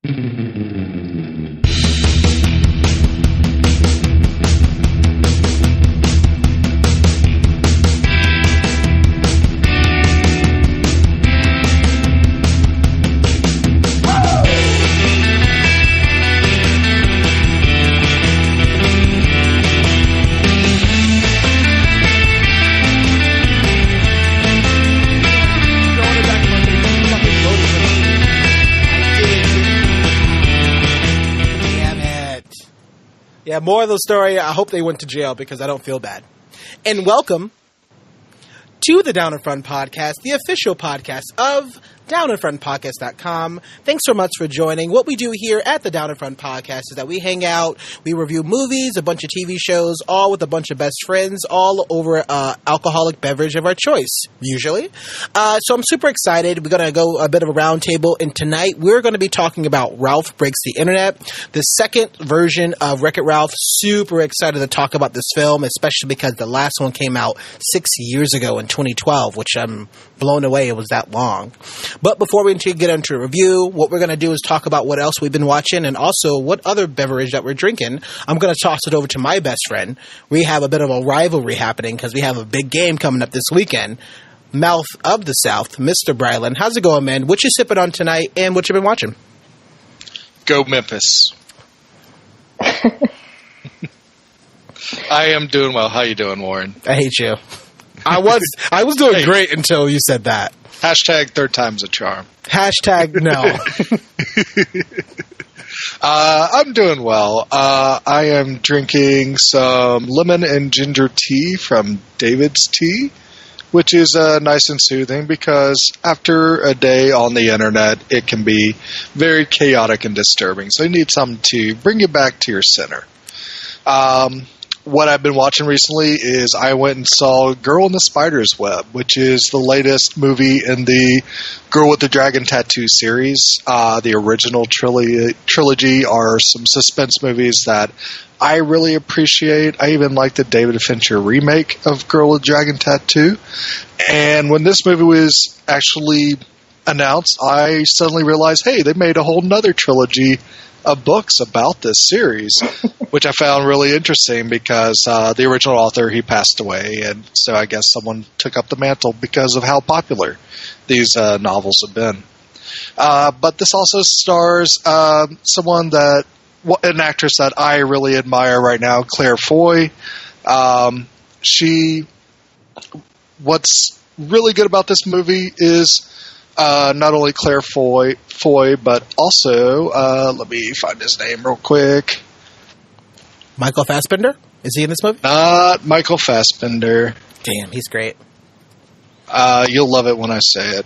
Yeah, more of the story. I hope they went to jail because I don't feel bad. And welcome to the Down in Front Podcast, the official podcast of downinfrontpodcast.com. Thanks so much for joining. What we do here at the Down in Front Podcast is that we hang out, we review movies, a bunch of TV shows, all with a bunch of best friends, all over alcoholic beverage of our choice, usually. So I'm super excited. We're going to go a bit of a roundtable, and tonight we're going to be talking about Ralph Breaks the Internet, the second version of Wreck-It Ralph. Super excited to talk about this film, especially because the last one came out 6 years ago in 2012, which I'm blown away it was that long. But before we get into a review, what we're going to do is talk about what else we've been watching and also what other beverage that we're drinking. I'm going to toss it over to my best friend. We have a bit of a rivalry happening because we have a big game coming up this weekend. Mouth of the South, Mr. Brylan. How's it going, man? What you sipping on tonight and what you been watching? Go Memphis. I am doing well. How you doing, Warren? I hate you. I was doing great until you said that. Hashtag third time's a charm. Hashtag no. I'm doing well. I am drinking some lemon and ginger tea from David's Tea, which is nice and soothing because after a day on the internet, it can be very chaotic and disturbing. So you need something to bring you back to your center. What I've been watching recently is I went and saw Girl in the Spider's Web, which is the latest movie in the Girl with the Dragon Tattoo series. The original trilogy are some suspense movies that I really appreciate. I even like the David Fincher remake of Girl with Dragon Tattoo. And when this movie was actually announced, I suddenly realized, hey, they made a whole nother trilogy of books about this series, which I found really interesting because the original author, he passed away, and so I guess someone took up the mantle because of how popular these novels have been. But this also stars an actress that I really admire right now, Claire Foy. What's really good about this movie is not only Claire Foy, but also, let me find his name real quick. Michael Fassbender? Is he in this movie? Not Michael Fassbender. Damn, he's great. You'll love it when I say it.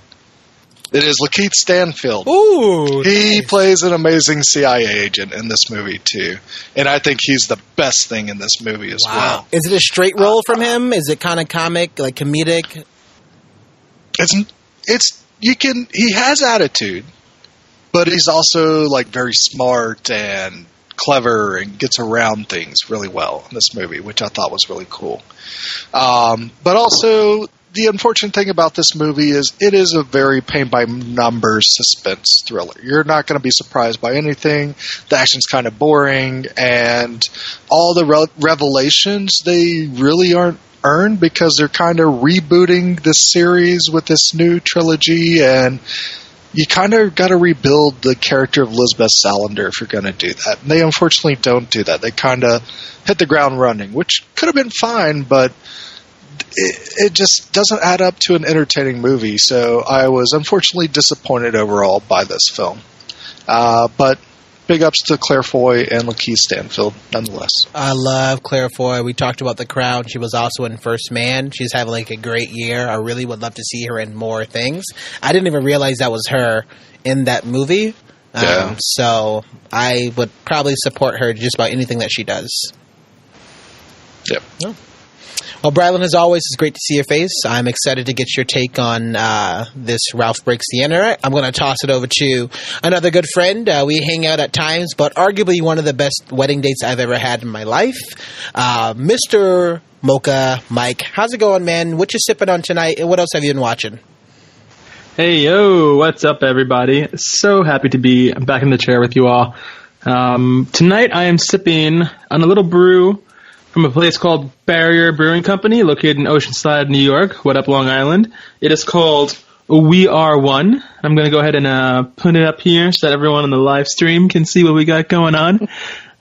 It is Lakeith Stanfield. Ooh, he plays an amazing CIA agent in this movie, too. And I think he's the best thing in this movie as well. Is it a straight role from him? Is it kind of comic, like comedic? He has attitude, but he's also like very smart and clever and gets around things really well in this movie, which I thought was really cool. But also, the unfortunate thing about this movie is it is a very paint-by-numbers suspense thriller. You're not going to be surprised by anything. The action's kind of boring, and all the revelations, they really aren't earned because they're kind of rebooting this series with this new trilogy, and you kind of got to rebuild the character of Lisbeth Salander if you're going to do that. And they unfortunately don't do that. They kind of hit the ground running, which could have been fine, but it just doesn't add up to an entertaining movie. So I was unfortunately disappointed overall by this film. But big ups to Claire Foy and Lakeith Stanfield, nonetheless. I love Claire Foy. We talked about The Crown. She was also in First Man. She's having like a great year. I really would love to see her in more things. I didn't even realize that was her in that movie. Yeah. So I would probably support her just about anything that she does. Yep. Oh. Well, Brylan, as always, it's great to see your face. I'm excited to get your take on this Ralph Breaks the Internet. I'm going to toss it over to another good friend. We hang out at times, but arguably one of the best wedding dates I've ever had in my life. Mr. Mocha Mike. How's it going, man? What you sipping on tonight, and what else have you been watching? Hey, yo, what's up, everybody? So happy to be back in the chair with you all. Tonight I am sipping on a little brew from a place called Barrier Brewing Company, located in Oceanside, New York. What up, Long Island? It is called We Are One. I'm going to go ahead and put it up here so that everyone on the live stream can see what we got going on.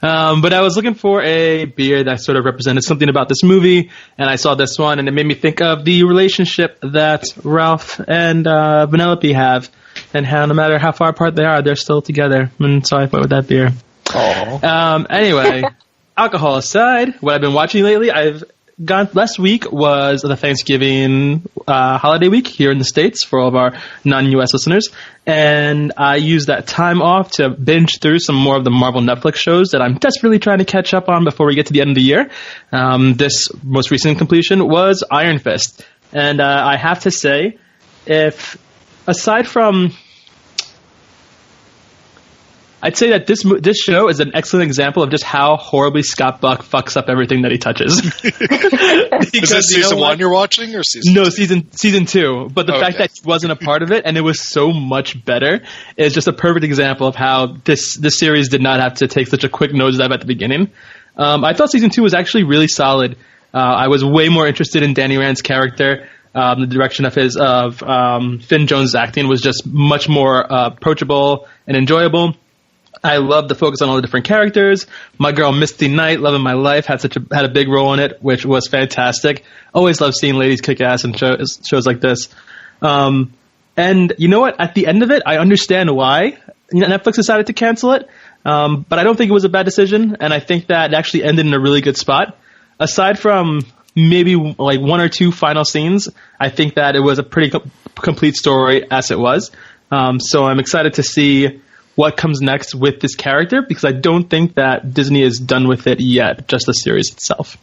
But I was looking for a beer that sort of represented something about this movie, and I saw this one, and it made me think of the relationship that Ralph and Vanellope have, and how no matter how far apart they are, they're still together. And so I went with that beer. Aww. Anyway, alcohol aside, what I've been watching lately, last week was the Thanksgiving holiday week here in the States for all of our non-U.S. listeners, and I used that time off to binge through some more of the Marvel Netflix shows that I'm desperately trying to catch up on before we get to the end of the year. This most recent completion was Iron Fist, and I have to say, aside from... I'd say that this show is an excellent example of just how horribly Scott Buck fucks up everything that he touches. Is this season 1 you're watching, or season 2? No, season 2. But the fact that he wasn't a part of it and it was so much better is just a perfect example of how this series did not have to take such a quick nosedive at the beginning. I thought season 2 was actually really solid. I was way more interested in Danny Rand's character. The direction of Finn Jones' acting was just much more approachable and enjoyable. I love the focus on all the different characters. My girl Misty Knight, Love of My Life, had a big role in it, which was fantastic. Always love seeing ladies kick ass in shows like this. And you know what? At the end of it, I understand why Netflix decided to cancel it. But I don't think it was a bad decision, and I think that it actually ended in a really good spot. Aside from maybe like one or two final scenes, I think that it was a pretty complete story as it was. So I'm excited to see what comes next with this character, because I don't think that Disney is done with it yet, just the series itself.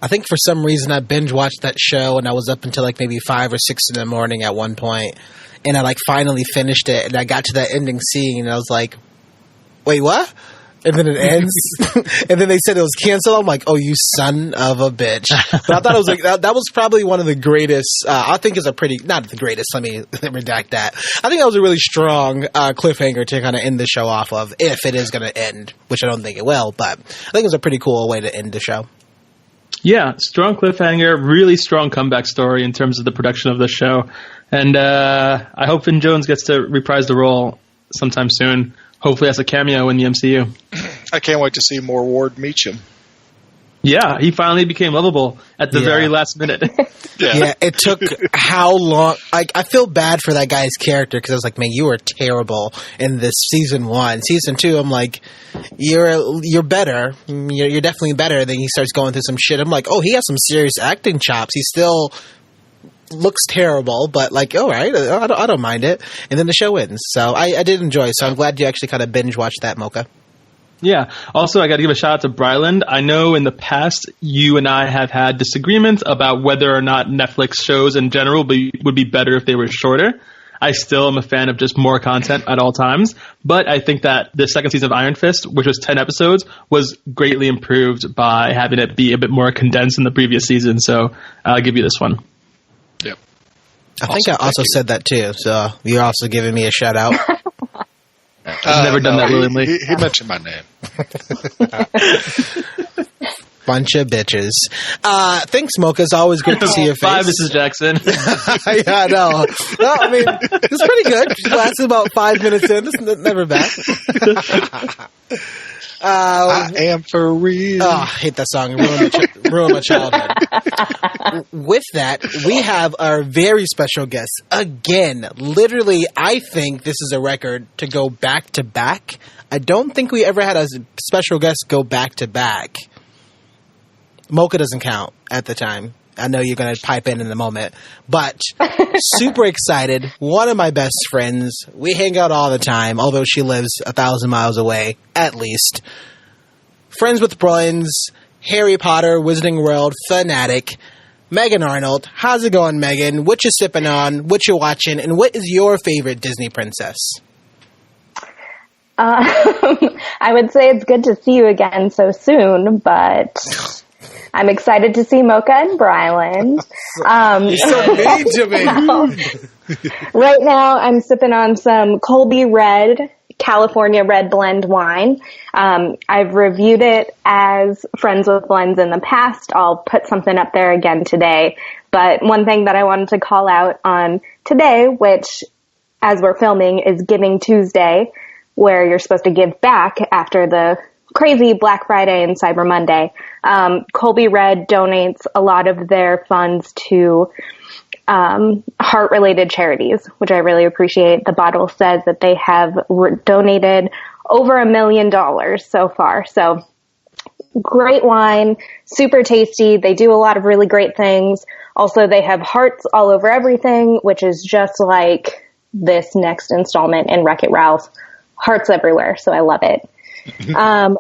I think for some reason I binge watched that show and I was up until like maybe 5 or 6 in the morning at one point, and I like finally finished it, and I got to that ending scene and I was like, wait, what? And then it ends, and then they said it was canceled. I'm like, oh, you son of a bitch. But I thought it was like, that was probably one of the greatest, I think is a pretty, not the greatest, let me redact that. I think that was a really strong cliffhanger to kind of end the show off of, if it is going to end, which I don't think it will, but I think it was a pretty cool way to end the show. Yeah, strong cliffhanger, really strong comeback story in terms of the production of the show. And I hope Finn Jones gets to reprise the role sometime soon. Hopefully as a cameo in the MCU. I can't wait to see more Ward Meacham. Yeah, he finally became lovable at the very last minute. Yeah, it took how long? I feel bad for that guy's character, because I was like, man, you were terrible in this season 1. Season 2, I'm like, you're better. You're definitely better. Then he starts going through some shit. I'm like, oh, he has some serious acting chops. He still looks terrible, but like, all right, I don't mind it. And then the show ends. So I did enjoy it. So I'm glad you actually kind of binge watched that, Mocha. Yeah. Also, I got to give a shout out to Bryland. I know in the past you and I have had disagreements about whether or not Netflix shows in general would be better if they were shorter. I still am a fan of just more content at all times, but I think that the second season of Iron Fist, which was 10 episodes, was greatly improved by having it be a bit more condensed in the previous season. So I'll give you this one. Yep. I think I also said that too, so you're also giving me a shout out. I've never done that willingly. He mentioned my name. Bunch of bitches. Thanks, Mocha. It's always great to see your face. 5, Mrs. Jackson. Yeah, I know. Well, I mean, it's pretty good. It lasted about 5 minutes in. It's never bad. I am for real. Oh, I hate that song. It ruined my childhood. With that, we have our very special guest. Again, literally, I think this is a record to go back to back. I don't think we ever had a special guest go back to back. Mocha doesn't count at the time. I know you're going to pipe in a moment. But super excited. One of my best friends. We hang out all the time, although she lives 1,000 miles away, at least. Friends with Bruins, Harry Potter, Wizarding World, fanatic, Megan Arnold. How's it going, Megan? What you sipping on? What you watching? And what is your favorite Disney princess? I would say it's good to see you again so soon, but I'm excited to see Mocha and Bryland. You're so mean to me. Right now, I'm sipping on some Colby Red California Red Blend wine. I've reviewed it as Friends with Blends in the past. I'll put something up there again today. But one thing that I wanted to call out on today, which as we're filming is Giving Tuesday, where you're supposed to give back after the crazy Black Friday and Cyber Monday. Colby Red donates a lot of their funds to heart-related charities, which I really appreciate. The bottle says that they have donated over $1 million so far. So great wine, super tasty. They do a lot of really great things. Also, they have hearts all over everything, which is just like this next installment in Wreck-It Ralph. Hearts everywhere, so I love it.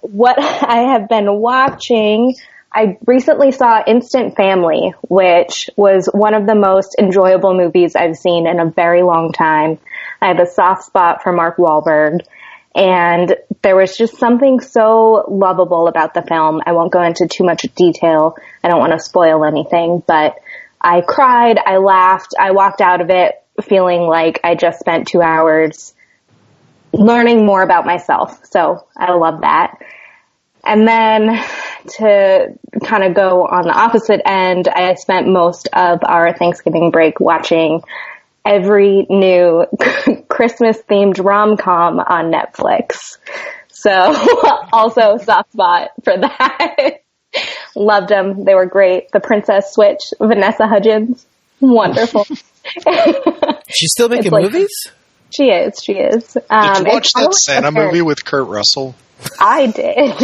What I have been watching, I recently saw Instant Family, which was one of the most enjoyable movies I've seen in a very long time. I have a soft spot for Mark Wahlberg, and there was just something so lovable about the film. I won't go into too much detail. I don't want to spoil anything, but I cried, I laughed, I walked out of it feeling like I just spent 2 hours learning more about myself. So I love that. And then to kind of go on the opposite end, I spent most of our Thanksgiving break watching every new Christmas themed rom-com on Netflix. So also soft spot for that. Loved them. They were great. The Princess Switch, Vanessa Hudgens. Wonderful. She's still making movies? She is. Did you watch that Santa movie with Kurt Russell? I did.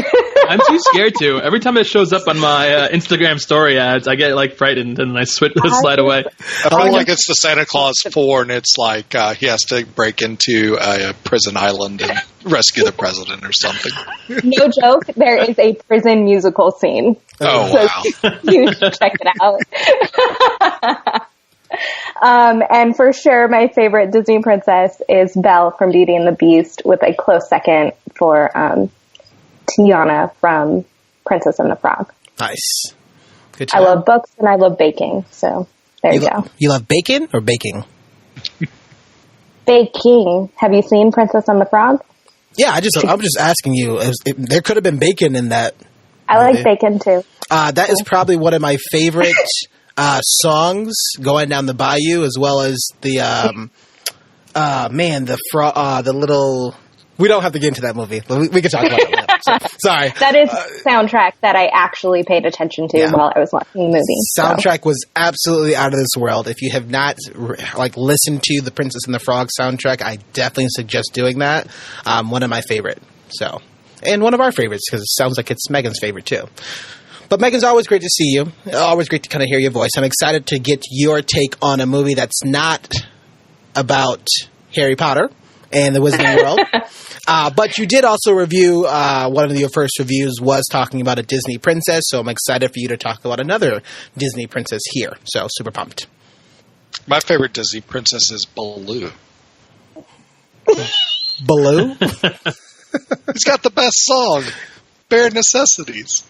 I'm too scared to. Every time it shows up on my Instagram story ads, I get like frightened and I slide away. I feel like it's the Santa Claus 4, and it's like he has to break into a prison island and rescue the president or something. No joke. There is a prison musical scene. Oh, so wow. You should check it out. And for sure, my favorite Disney princess is Belle from Beauty and the Beast, with a close second for Tiana from Princess and the Frog. Nice. Good I job. love books and I love baking, so there you go. You love bacon or baking? Baking. Have you seen Princess and the Frog? Yeah, I'm just asking you. There could have been bacon in that. I like bacon too. That is probably one of my favorite songs, Going Down the Bayou, as well as the the little. We don't have to get into that movie. We can talk about it later. Sorry. That is soundtrack that I actually paid attention to while I was watching the movie. Soundtrack was absolutely out of this world. If you have not listened to the Princess and the Frog soundtrack, I definitely suggest doing that. One of my favorite. And one of our favorites, because it sounds like it's Megan's favorite too. But Megan's, always great to see you. Always great to kind of hear your voice. I'm excited to get your take on a movie that's not about Harry Potter and the Wizarding World. But you did also review, one of your first reviews was talking about a Disney princess, so I'm excited for you to talk about another Disney princess here. So, super pumped. My favorite Disney princess is Baloo. Baloo? He's got the best song, Bare Necessities.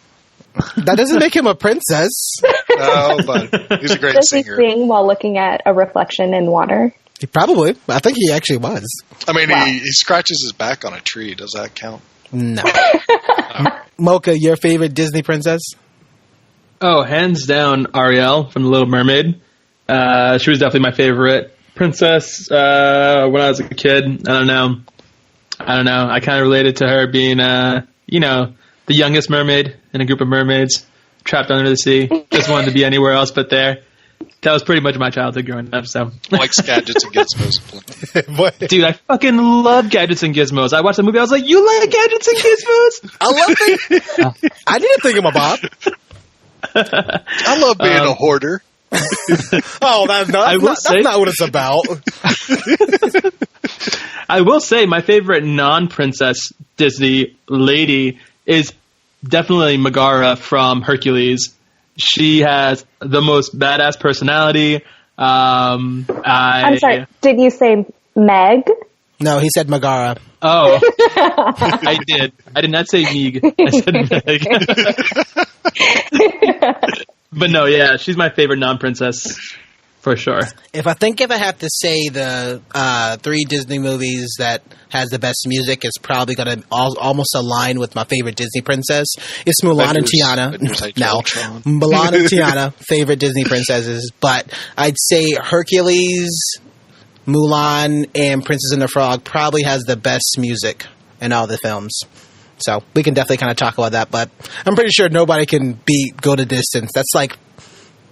That doesn't make him a princess. No, but he's a great Does singer. he sing while looking at a reflection in water? He probably. I think he actually was. I mean, he scratches his back on a tree. Does that count? No. Mocha, your favorite Disney princess? Oh, hands down, Ariel from The Little Mermaid. She was definitely my favorite princess when I was a kid. I don't know. I kind of related to her being, the youngest mermaid in a group of mermaids trapped under the sea. Just wanted to be anywhere else but there. That was pretty much my childhood growing up. So, like Gadgets and Gizmos. Dude, I fucking love Gadgets and Gizmos. I watched the movie. I was like, "You like Gadgets and Gizmos?" I love it. I didn't think of my Bob. I love being a hoarder. Oh, that's not what it's about. I will say my favorite non-princess Disney lady is definitely Megara from Hercules. She has the most badass personality. I'm sorry, did you say Meg? No, he said Megara. Oh, I did. I did not say Meg. I said Meg. But no, yeah, she's my favorite non-princess for sure. If I have to say the 3 Disney movies that has the best music, is probably going to almost align with my favorite Disney princess. It's Mulan and Tiana. No, Mulan and Tiana, favorite Disney princesses. But I'd say Hercules, Mulan, and Princess and the Frog probably has the best music in all the films. So we can definitely kind of talk about that. But I'm pretty sure nobody can beat Go the Distance. That's like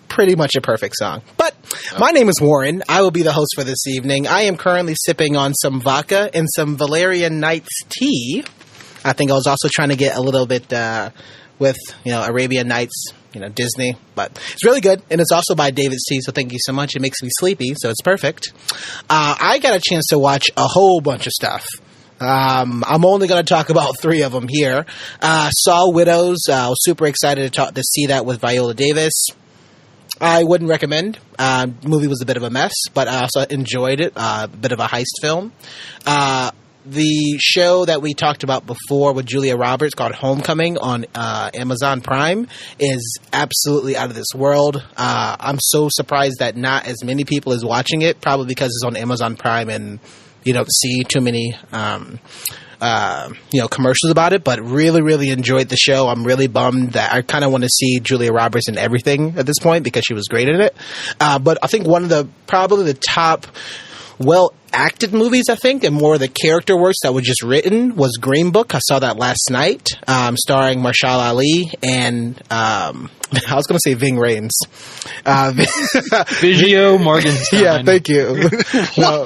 pretty much a perfect song. But my name is Warren. I will be the host for this evening. I am currently sipping on some vodka and some Valerian Nights tea. I think I was also trying to get a little bit with, Arabian Nights, Disney. But it's really good. And it's also by David's Tea, so thank you so much. It makes me sleepy, so it's perfect. I got a chance to watch a whole bunch of stuff. I'm only going to talk about 3 of them here. Saw Widows. I was super excited to see that with Viola Davis. I wouldn't recommend. The movie was a bit of a mess, but I also enjoyed it. A bit of a heist film. The show that we talked about before with Julia Roberts called Homecoming on Amazon Prime is absolutely out of this world. I'm so surprised that not as many people is watching it, probably because it's on Amazon Prime and you don't see too many commercials about it, but really, really enjoyed the show. I'm really bummed that I kind of want to see Julia Roberts in everything at this point because she was great in it. But I think one of probably the top well-acted movies, I think, and more of the character works that were just written was Green Book. I saw that last night, starring Mahershala Ali and I was going to say Ving Rhames. Viggo Mortensen. Yeah, thank you. No.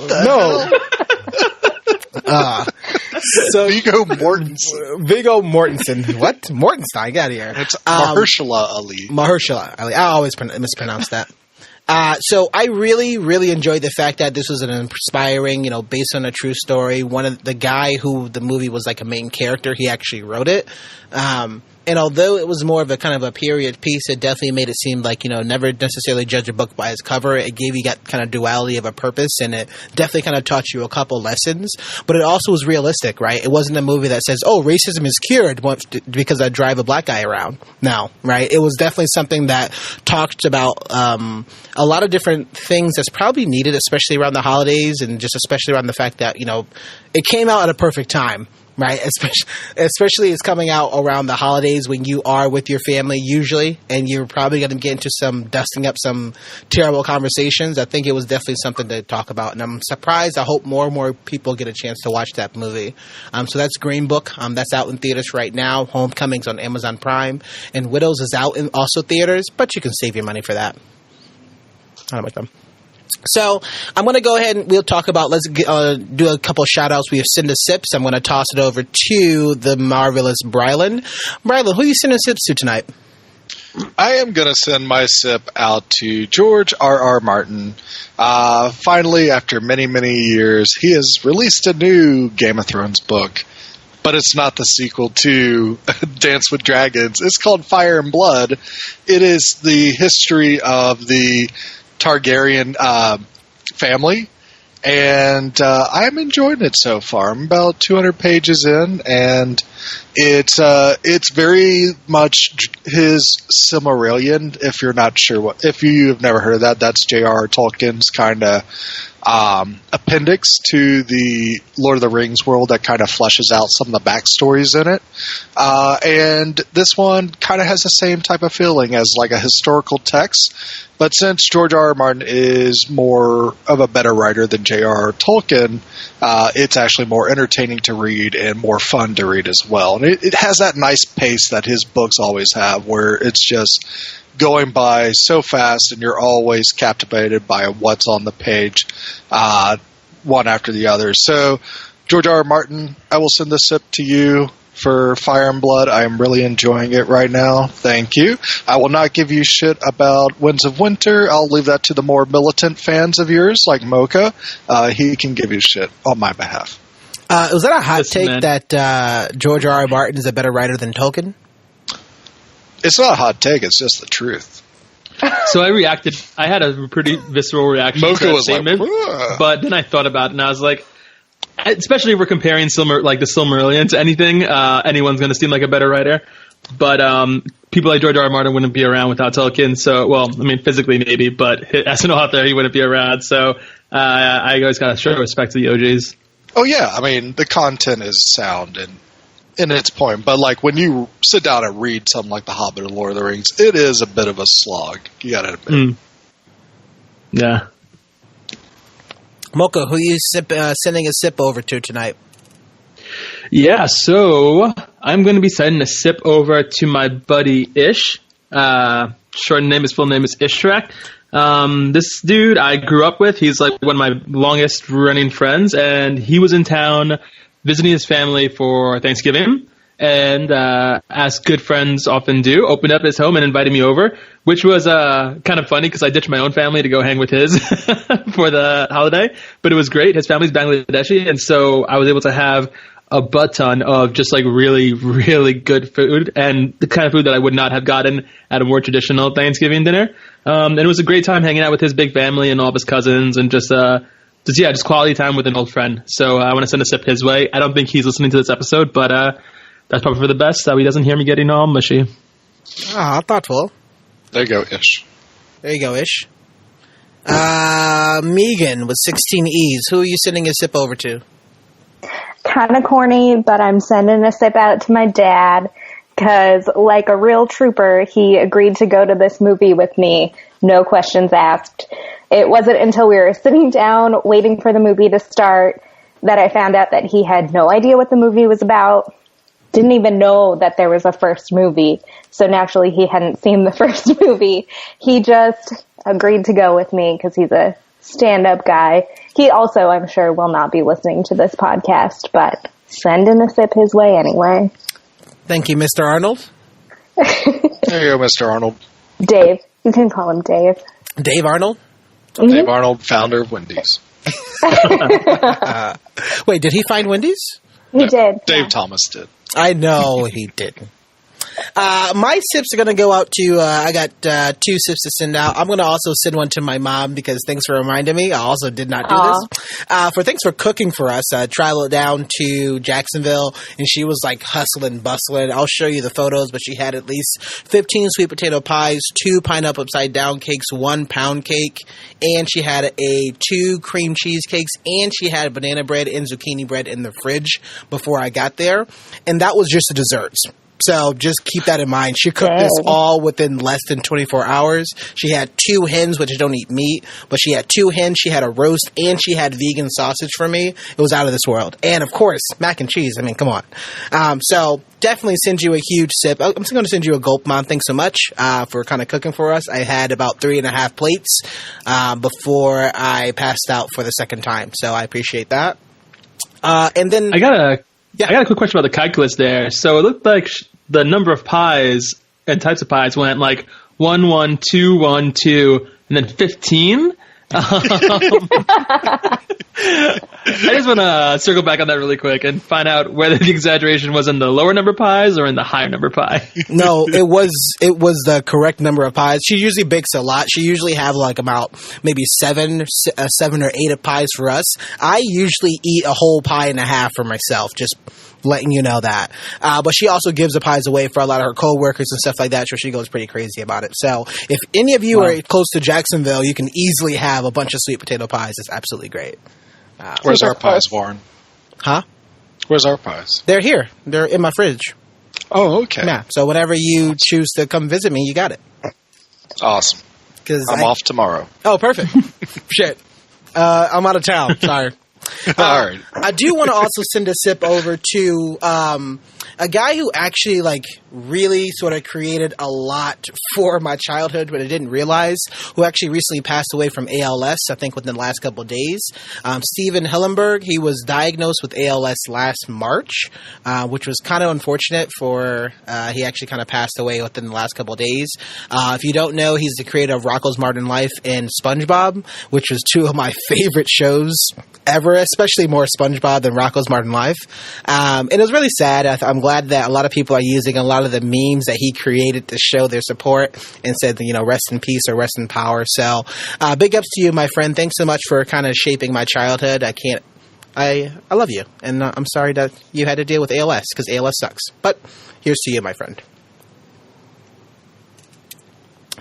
So Viggo Mortensen. Viggo Mortensen. What? Mortenstein. Get out of here. It's Mahershala Ali. Mahershala Ali. I always mispronounce that. So I really, really enjoyed the fact that this was an inspiring, based on a true story. One of the guy who the movie was like a main character, he actually wrote it. And although it was more of a kind of a period piece, it definitely made it seem like, never necessarily judge a book by its cover. It gave you that kind of duality of a purpose, and it definitely kind of taught you a couple lessons. But it also was realistic, right? It wasn't a movie that says, oh, racism is cured because I drive a black guy around. No, right? It was definitely something that talked about a lot of different things that's probably needed, especially around the holidays, and just especially around the fact that, it came out at a perfect time. Right, especially it's coming out around the holidays when you are with your family usually, and you're probably going to get into some dusting up some terrible conversations. I think it was definitely something to talk about, and I'm surprised. I hope more and more people get a chance to watch that movie. So that's Green Book. That's out in theaters right now. Homecoming's on Amazon Prime, and Widows is out in also theaters, but you can save your money for that. I don't like them. So I'm going to go ahead and we'll talk about, let's do a couple of shout-outs. We have Send Sips. I'm going to toss it over to the marvelous Brylan. Brylan, who are you sending sips to tonight? I am going to send my sip out to George R.R. Martin. Finally, after many, many years, he has released a new Game of Thrones book. But it's not the sequel to Dance with Dragons. It's called Fire and Blood. It is the history of the Targaryen family, and I'm enjoying it so far. I'm about 200 pages in, and it's very much his Silmarillion. If you're not sure if you have never heard of that, that's J.R.R. Tolkien's kind of appendix to the Lord of the Rings world that kind of fleshes out some of the backstories in it. And this one kind of has the same type of feeling as like a historical text. But since George R.R. Martin is more of a better writer than J.R.R. Tolkien, it's actually more entertaining to read and more fun to read as well. And it has that nice pace that his books always have, where it's just going by so fast and you're always captivated by what's on the page, one after the other. So, George R.R. Martin, I will send this sip to you for Fire and Blood. I am really enjoying it right now. Thank you. I will not give you shit about Winds of Winter. I'll leave that to the more militant fans of yours, like Mocha. He can give you shit on my behalf. Was that a hot take that George R.R. Martin is a better writer than Tolkien? It's not a hot take. It's just the truth. So I reacted. I had a pretty visceral reaction Mocha to that was statement, like, but then I thought about it, and I was like, especially if we're comparing the Silmarillion to anything, anyone's going to seem like a better writer. But people like George R. R. Martin wouldn't be around without Tolkien. So, well, I mean, physically maybe, but as an author, he wouldn't be around. So I always got to show respect to the OGs. Oh, yeah. I mean, the content is sound and in its point. But, like, when you sit down and read something like The Hobbit or Lord of the Rings, it is a bit of a slog. You got to admit. Yeah. Mocha, who are you sending a sip over to tonight? Yeah, so I'm going to be sending a sip over to my buddy Ish. His full name is Ishrak. This dude I grew up with, he's like one of my longest running friends, and he was in town visiting his family for Thanksgiving. And as good friends often do, opened up his home and invited me over, which was kind of funny because I ditched my own family to go hang with his for the holiday. But it was great. His family's Bangladeshi, and so I was able to have a butt ton of just like really, really good food and the kind of food that I would not have gotten at a more traditional Thanksgiving dinner. And it was a great time hanging out with his big family and all of his cousins and just quality time with an old friend. So I want to send a sip his way. I don't think he's listening to this episode, but that's probably for the best, so he doesn't hear me getting all mushy. Ah, thoughtful. There you go, Ish. There you go, Ish. Megan with 16 E's. Who are you sending a sip over to? Kind of corny, but I'm sending a sip out to my dad because, like a real trooper, he agreed to go to this movie with me, no questions asked. It wasn't until we were sitting down waiting for the movie to start that I found out that he had no idea what the movie was about, didn't even know that there was a first movie, so naturally he hadn't seen the first movie. He just agreed to go with me because he's a stand-up guy. He also, I'm sure, will not be listening to this podcast, but sending a sip his way anyway. Thank you, Mr. Arnold. There you go, Mr. Arnold. Dave. You can call him Dave. Dave Arnold? Mm-hmm. Dave Arnold, founder of Wendy's. Wait, did he find Wendy's? He did. Dave Thomas did. I know he didn't. My sips are going to go out to, I got 2 sips to send out. I'm going to also send one to my mom because thanks for reminding me. I also did not do this. Thanks for cooking for us. Traveled down to Jacksonville and she was like hustling, bustling. I'll show you the photos, but she had at least 15 sweet potato pies, 2 pineapple upside down cakes, 1 pound cake, and she had 2 cream cheese cakes, and she had banana bread and zucchini bread in the fridge before I got there. And that was just the desserts. So just keep that in mind. She cooked this all within less than 24 hours. She had 2 hens, which don't eat meat, but she had 2 hens, she had a roast, and she had vegan sausage for me. It was out of this world. And, of course, mac and cheese. I mean, come on. So definitely send you a huge sip. I'm just going to send you a gulp, Mom. Thanks so much for kind of cooking for us. I had about 3.5 plates before I passed out for the second time. So I appreciate that. And then I got a quick question about the calculus there. So it looked like the number of pies and types of pies went like 1, 1, 2, 1, 2, and then 15. I just want to circle back on that really quick and find out whether the exaggeration was in the lower number of pies or in the higher number of pie. No, it was the correct number of pies. She usually bakes a lot. She usually have like about maybe 7 or 8 of pies for us. I usually eat a whole pie and a half for myself, just letting you know that. But she also gives the pies away for a lot of her coworkers and stuff like that, so she goes pretty crazy about it. So if any of you are close to Jacksonville, you can easily have a bunch of sweet potato pies. It's absolutely great. Where's our pies, Warren? Huh? Where's our pies? They're here. They're in my fridge. Oh, okay. Yeah. So whenever you choose to come visit me, you got it. Awesome. I'm off tomorrow. Oh, perfect. Shit. I'm out of town. Sorry. All right. I do want to also send a sip over to a guy who actually really sort of created a lot for my childhood, but I didn't realize, who actually recently passed away from ALS, I think within the last couple of days. Steven Hillenberg, he was diagnosed with ALS last March, which was kind of unfortunate for, he actually kind of passed away within the last couple of days. If you don't know, he's the creator of Rocko's Modern Life and SpongeBob, which was 2 of my favorite shows ever, especially more SpongeBob than Rocko's Modern Life. And it was really sad. I'm glad that a lot of people are using a lot of the memes that he created to show their support and said, rest in peace or rest in power. So big ups to you, my friend. Thanks so much for kind of shaping my childhood. I love you. And I'm sorry that you had to deal with ALS because ALS sucks. But here's to you, my friend.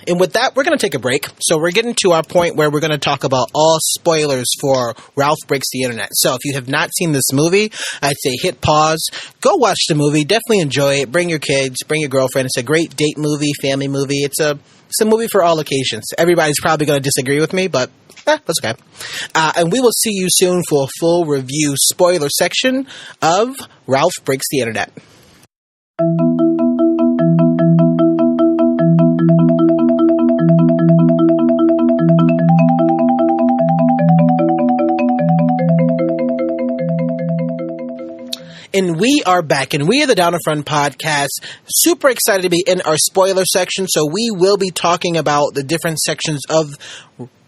And with that, we're going to take a break. So we're getting to our point where we're going to talk about all spoilers for Ralph Breaks the Internet. So if you have not seen this movie, I'd say hit pause, go watch the movie, definitely enjoy it, bring your kids, bring your girlfriend. It's a great date movie, family movie. It's a movie for all occasions. Everybody's probably going to disagree with me, but that's okay. And we will see you soon for a full review spoiler section of Ralph Breaks the Internet. And we are back, and we are the Down in Front podcast. Super excited to be in our spoiler section, so we will be talking about the different sections of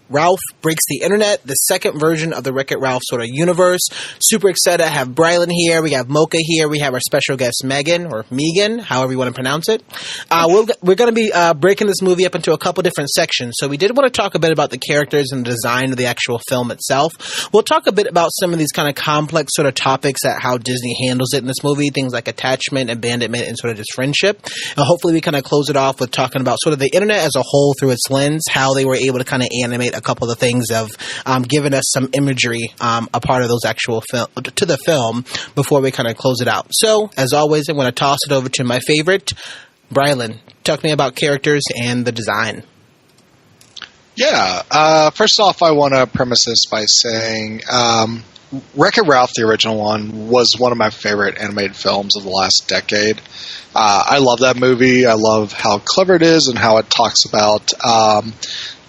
Ralph Breaks the Internet, the second version of the Wreck-It Ralph sort of universe. Super excited to have Brylan here. We have Mocha here. We have our special guest Megan, or Megan, however you want to pronounce it. We're going to be breaking this movie up into a couple different sections. So we did want to talk a bit about the characters and the design of the actual film itself. We'll talk a bit about some of these kind of complex sort of topics at how Disney handles it in this movie, things like attachment, abandonment, and sort of just friendship. And hopefully we kind of close it off with talking about sort of the internet as a whole through its lens, how they were able to kind of animate a couple of the things of giving us some imagery, a part of those actual to the film before we kind of close it out. So, as always, I'm going to toss it over to my favorite, Brylan. Talk to me about characters and the design. Yeah. First off, I want to premise this by saying Wreck-It Ralph, the original one, was one of my favorite animated films of the last decade. I love that movie. I love how clever it is and how it talks about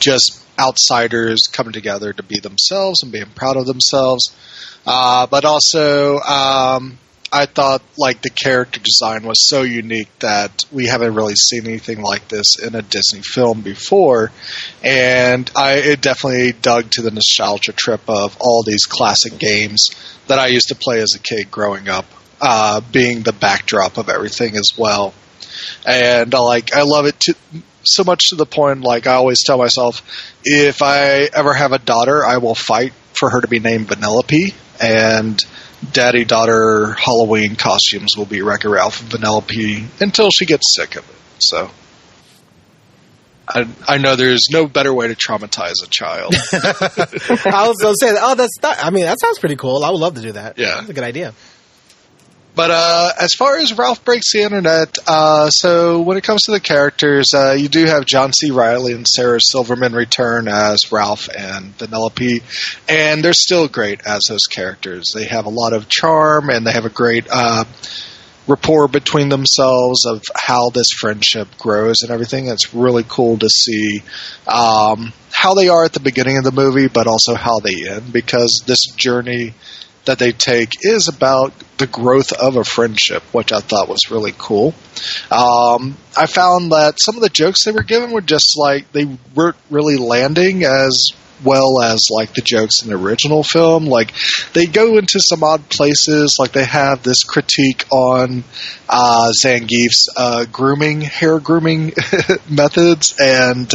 just outsiders coming together to be themselves and being proud of themselves. But also, I thought like the character design was so unique that we haven't really seen anything like this in a Disney film before. And it definitely dug to the nostalgia trip of all these classic games that I used to play as a kid growing up, being the backdrop of everything as well. And I love it so much to the point, like I always tell myself, if I ever have a daughter, I will fight for her to be named Vanellope, and daddy-daughter Halloween costumes will be Wreck-It Ralph and Vanellope until she gets sick of it. So I know there's no better way to traumatize a child. I was going to say, that sounds pretty cool. I would love to do that. Yeah. That's a good idea. But as far as Ralph Breaks the Internet, so when it comes to the characters, you do have John C. Reilly and Sarah Silverman return as Ralph and Vanellope, and they're still great as those characters. They have a lot of charm, and they have a great rapport between themselves of how this friendship grows and everything. It's really cool to see how they are at the beginning of the movie, but also how they end, because this journey that they take is about the growth of a friendship, which I thought was really cool. I found that some of the jokes they were given were just like, they weren't really landing as well as like the jokes in the original film. Like they go into some odd places, like they have this critique on Zangief's hair grooming methods, and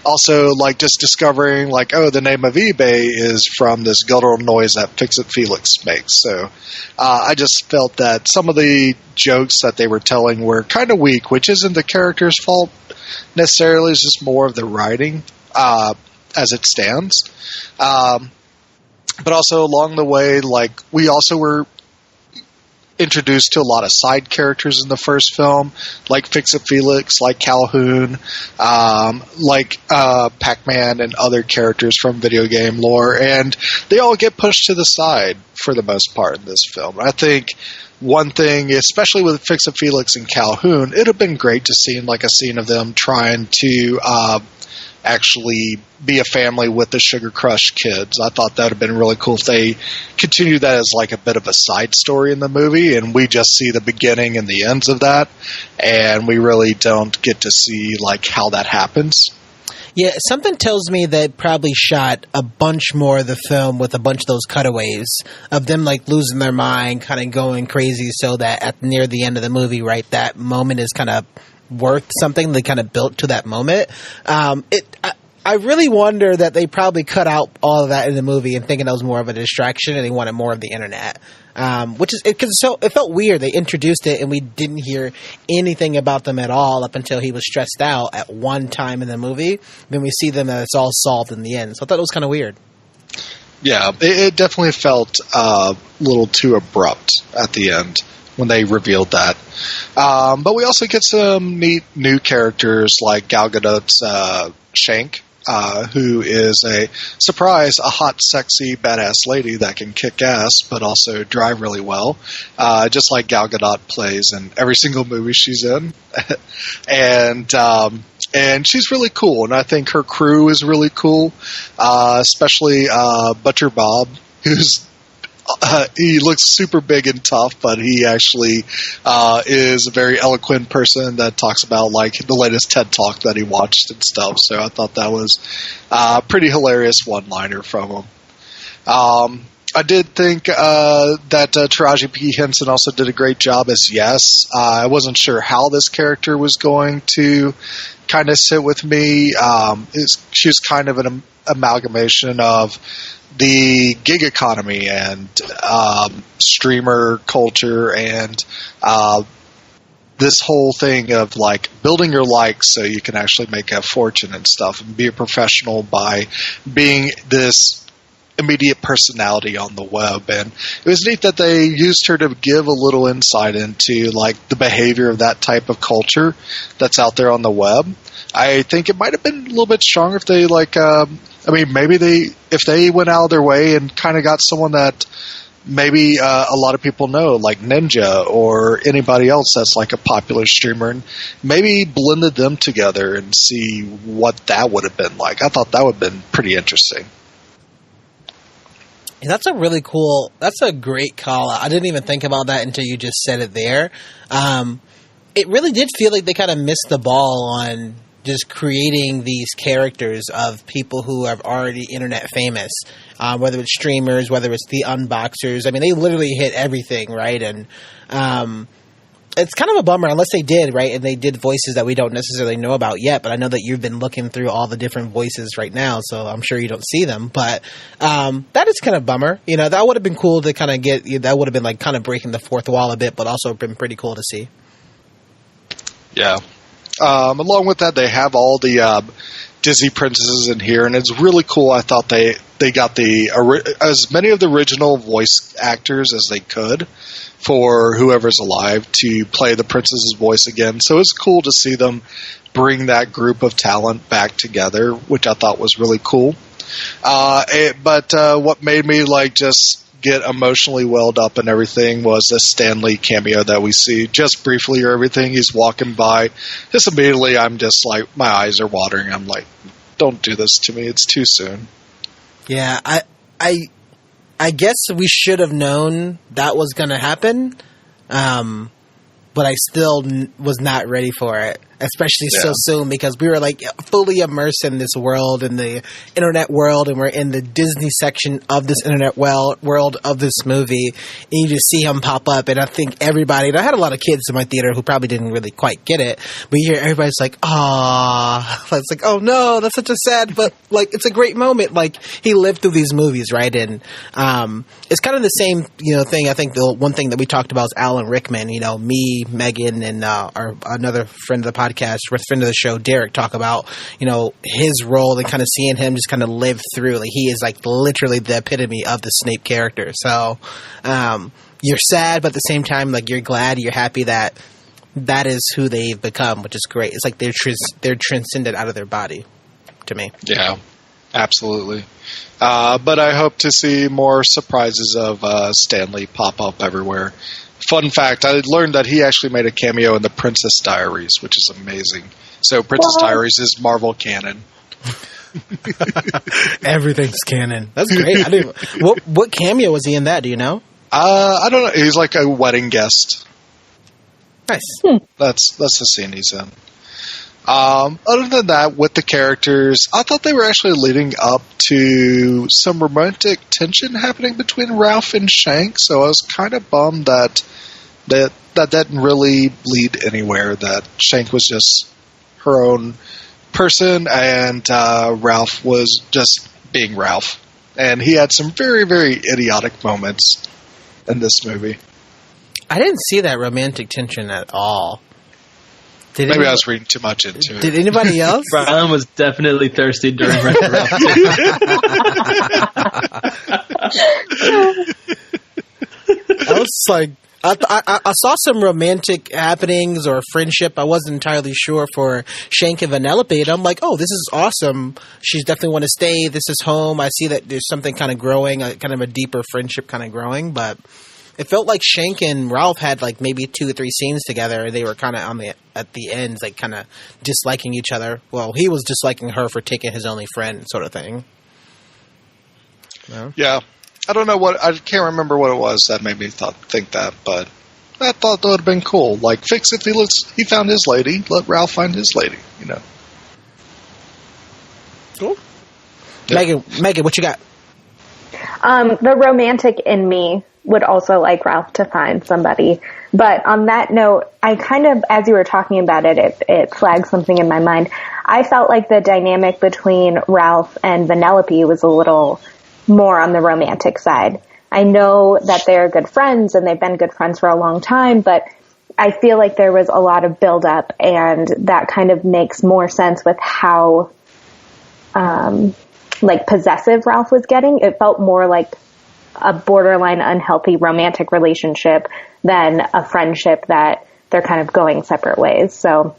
also like just discovering like, oh, the name of eBay is from this guttural noise that Fix-It Felix makes. So I just felt that some of the jokes that they were telling were kind of weak, which isn't the character's fault necessarily, it's just more of the writing as it stands. But also along the way, like we also were introduced to a lot of side characters in the first film, like Fix-It Felix, like Calhoun, like Pac-Man and other characters from video game lore, and they all get pushed to the side for the most part in this film. I think one thing, especially with Fix-It Felix and Calhoun, it would have been great to see like a scene of them trying to actually be a family with the Sugar Crush kids. I thought that would have been really cool if they continued that as like a bit of a side story in the movie, and we just see the beginning and the ends of that, and we really don't get to see like how that happens. Yeah, something tells me they probably shot a bunch more of the film with a bunch of those cutaways of them like losing their mind, kind of going crazy, so that at near the end of the movie, right, that moment is kind of worth something. They kind of built to that moment. I really wonder that they probably cut out all of that in the movie and thinking that was more of a distraction and they wanted more of the internet. Which is, it felt weird. They introduced it and we didn't hear anything about them at all up until he was stressed out at one time in the movie. Then we see them and it's all solved in the end. So I thought it was kind of weird. Yeah, it definitely felt a little too abrupt at the end when they revealed that. But we also get some neat new characters like Gal Gadot's Shank, who is a hot, sexy, badass lady that can kick ass, but also drive really well, just like Gal Gadot plays in every single movie she's in. And she's really cool, and I think her crew is really cool, especially Butcher Bob, who's he looks super big and tough, but he actually is a very eloquent person that talks about like the latest TED Talk that he watched and stuff. So I thought that was a pretty hilarious one-liner from him. I did think that Taraji P. Henson also did a great job as Yes. I wasn't sure how this character was going to kind of sit with me. She was kind of an amalgamation of the gig economy and streamer culture and this whole thing of like building your likes so you can actually make a fortune and stuff and be a professional by being this immediate personality on the web. And it was neat that they used her to give a little insight into like the behavior of that type of culture that's out there on the web. I think it might have been a little bit stronger if they like if they went out of their way and kind of got someone that maybe a lot of people know, like Ninja or anybody else that's like a popular streamer, and maybe blended them together and see what that would have been like. I thought that would have been pretty interesting. That's a great call out. I didn't even think about that until you just said it there. It really did feel like they kind of missed the ball on just creating these characters of people who are already internet famous, whether it's streamers, whether it's the unboxers. I mean, they literally hit everything, right? And it's kind of a bummer unless they did, right? And they did voices that we don't necessarily know about yet, but I know that you've been looking through all the different voices right now, so I'm sure you don't see them. But that is kind of a bummer. You know, that would have been cool to kind of get – that would have been like kind of breaking the fourth wall a bit, but also been pretty cool to see. Yeah. Along with that, they have all the Disney princesses in here, and it's really cool. I thought they got as many of the original voice actors as they could for whoever's alive to play the princess's voice again. So it's cool to see them bring that group of talent back together, which I thought was really cool. But what made me like just get emotionally welled up and everything was a Stan Lee cameo that we see just briefly or everything. He's walking by. Just immediately I'm just like, my eyes are watering. I'm like, don't do this to me. It's too soon. Yeah, I guess we should have known that was going to happen, but I still was not ready for it, especially so soon, because we were like fully immersed in this world, in the internet world, and we're in the Disney section of this internet world of this movie, and you just see him pop up, and I think everybody, and I had a lot of kids in my theater who probably didn't really quite get it, but you hear everybody's like, "Aww," it's like, "Oh no, that's such a sad," but like it's a great moment. Like he lived through these movies, right? And it's kind of the same, thing. I think the one thing that we talked about is Alan Rickman. Me, Megan, and our another friend of the podcast, friend of the show, Derek, talk about, his role and kind of seeing him just kind of live through. Like he is like literally the epitome of the Snape character. So you're sad, but at the same time, like you're glad, you're happy that is who they've become, which is great. It's like they're transcended out of their body to me. Yeah, absolutely. But I hope to see more surprises of Stan Lee pop up everywhere. Fun fact, I learned that he actually made a cameo in The Princess Diaries, which is amazing. So Princess Diaries is Marvel canon. Everything's canon. That's great. What cameo was he in that? Do you know? I don't know. He's like a wedding guest. Nice. That's the scene he's in. Other than that, with the characters, I thought they were actually leading up to some romantic tension happening between Ralph and Shank, so I was kind of bummed that didn't really lead anywhere, that Shank was just her own person, and Ralph was just being Ralph. And he had some very, very idiotic moments in this movie. I didn't see that romantic tension at all. Maybe I was reading too much into it. Did anybody else? Brian was definitely thirsty during Wreck-It Ralph. I was like, I saw some romantic happenings or friendship. I wasn't entirely sure for Shank and Vanellope. And I'm like, oh, this is awesome. She's definitely want to stay. This is home. I see that there's something kind of growing, kind of a deeper friendship kind of growing. But it felt like Shank and Ralph had like maybe 2 or 3 scenes together. They were kind of at the ends, like kind of disliking each other. Well, he was disliking her for taking his only friend, sort of thing. No? Yeah. I don't know I can't remember what it was that made me think that, but I thought that would have been cool. Like, fix it. He found his lady. Let Ralph find his lady, you know. Cool. Yeah. Megan, what you got? The romantic in me would also like Ralph to find somebody. But on that note, I kind of, as you were talking about it flagged something in my mind. I felt like the dynamic between Ralph and Vanellope was a little more on the romantic side. I know that they're good friends and they've been good friends for a long time, but I feel like there was a lot of buildup, and that kind of makes more sense with how, like, possessive Ralph was getting. It felt more like a borderline unhealthy romantic relationship than a friendship that they're kind of going separate ways. So,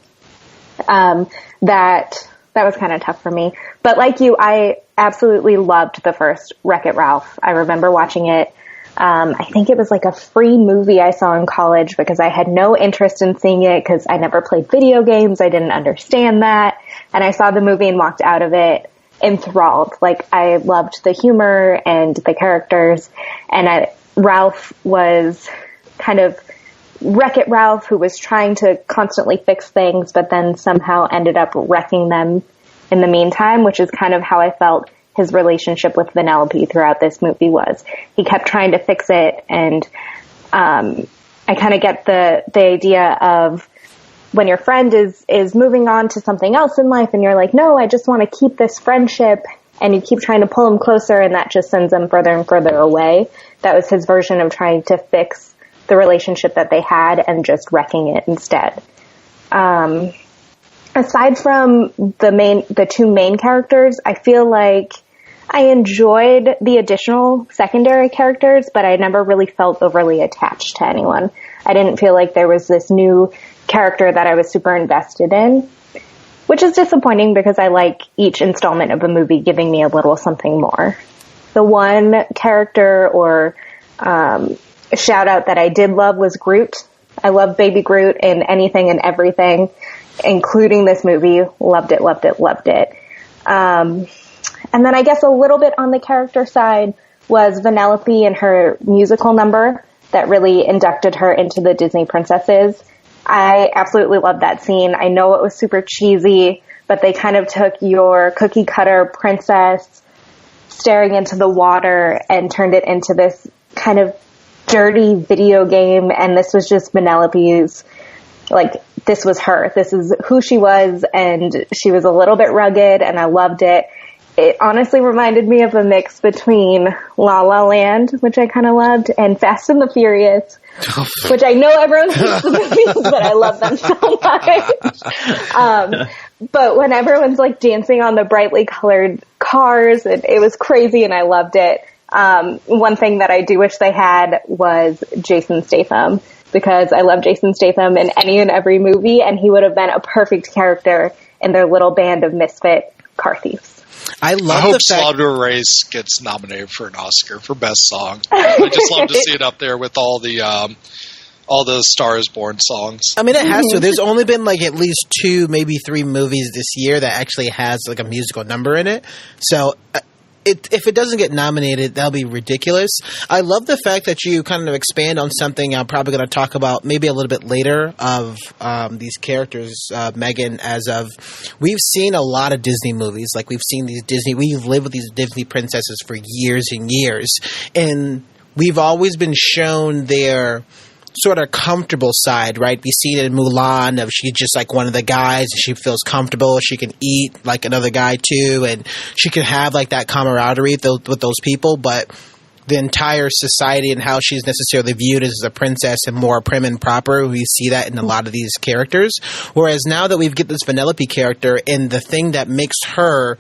that was kind of tough for me. But like you, I absolutely loved the first Wreck-It Ralph. I remember watching it. I think it was like a free movie I saw in college because I had no interest in seeing it because I never played video games. I didn't understand that. And I saw the movie and walked out of it enthralled. Like, I loved the humor and the characters. And Ralph was kind of Wreck-It Ralph, who was trying to constantly fix things, but then somehow ended up wrecking them in the meantime, which is kind of how I felt his relationship with Vanellope throughout this movie was. He kept trying to fix it, and I kind of get the idea of when your friend is moving on to something else in life, and you're like, no, I just want to keep this friendship, and you keep trying to pull them closer, and that just sends them further and further away. That was his version of trying to fix the relationship that they had and just wrecking it instead. Aside from the 2 main characters, I feel like I enjoyed the additional secondary characters, but I never really felt overly attached to anyone. I didn't feel like there was this new character that I was super invested in, which is disappointing because I like each installment of a movie giving me a little something more. The one character or shout out that I did love was Groot. I love Baby Groot in anything and everything, including this movie. Loved it, loved it, loved it. And then I guess a little bit on the character side was Vanellope and her musical number that really inducted her into the Disney princesses. I absolutely loved that scene. I know it was super cheesy, but they kind of took your cookie cutter princess staring into the water and turned it into this kind of dirty video game, and this was just Vanellope's, like, this was her. This is who she was, and she was a little bit rugged, and I loved it. It honestly reminded me of a mix between La La Land, which I kind of loved, and Fast and the Furious, which I know everyone hates the movies, but I love them so much. But when everyone's, like, dancing on the brightly colored cars, it was crazy, and I loved it. One thing that I do wish they had was Jason Statham, because I love Jason Statham in any and every movie, and he would have been a perfect character in their little band of misfit car thieves. I hope Slaughter Race gets nominated for an Oscar for Best Song. I just love to see it up there with all the Star is Born songs. I mean, it has to. There's only been like at least 2, maybe 3 movies this year that actually has like a musical number in it. So if it doesn't get nominated, that'll be ridiculous. I love the fact that you kind of expand on something I'm probably going to talk about maybe a little bit later of these characters, Megan, as of we've seen a lot of Disney movies. Like we've lived with these Disney princesses for years and years. And we've always been shown their sort of comfortable side, right? We see it in Mulan of she's just like one of the guys and she feels comfortable. She can eat like another guy too, and she can have like that camaraderie with those people, but the entire society and how she's necessarily viewed as a princess and more prim and proper. We see that in a lot of these characters. Whereas now that we've get this Vanellope character, and the thing that makes her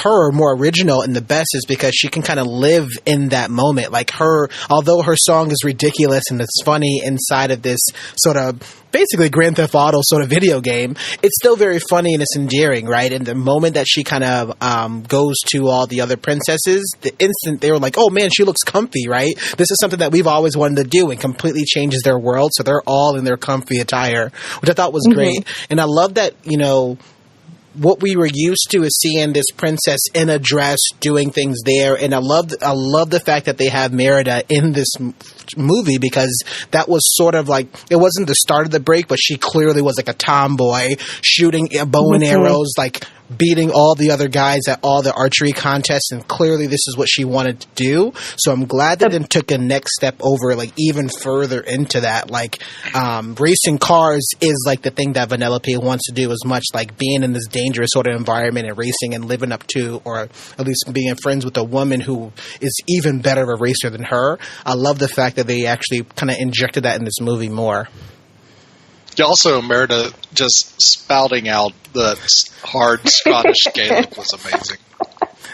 more original and the best is because she can kind of live in that moment. Like although her song is ridiculous and it's funny inside of this sort of basically Grand Theft Auto sort of video game, it's still very funny and it's endearing, right? And the moment that she kind of goes to all the other princesses, the instant they were like, oh man, she looks comfy, right? This is something that we've always wanted to do, and completely changes their world. So they're all in their comfy attire, which I thought was great. And I love that, what we were used to is seeing this princess in a dress doing things there, and I love the fact that they have Merida in this movie, because that was sort of like, it wasn't the start of the break, but she clearly was like a tomboy shooting bow and arrows, like beating all the other guys at all the archery contests, and clearly this is what she wanted to do. So I'm glad that it took a next step over, like even further into that. Like racing cars is like the thing that Vanellope wants to do as much, like being in this dangerous sort of environment and racing and living up to, or at least being friends with a woman who is even better of a racer than her. I love the fact that they actually kind of injected that in this movie more. Also, Merida just spouting out the hard Scottish Gaelic was amazing.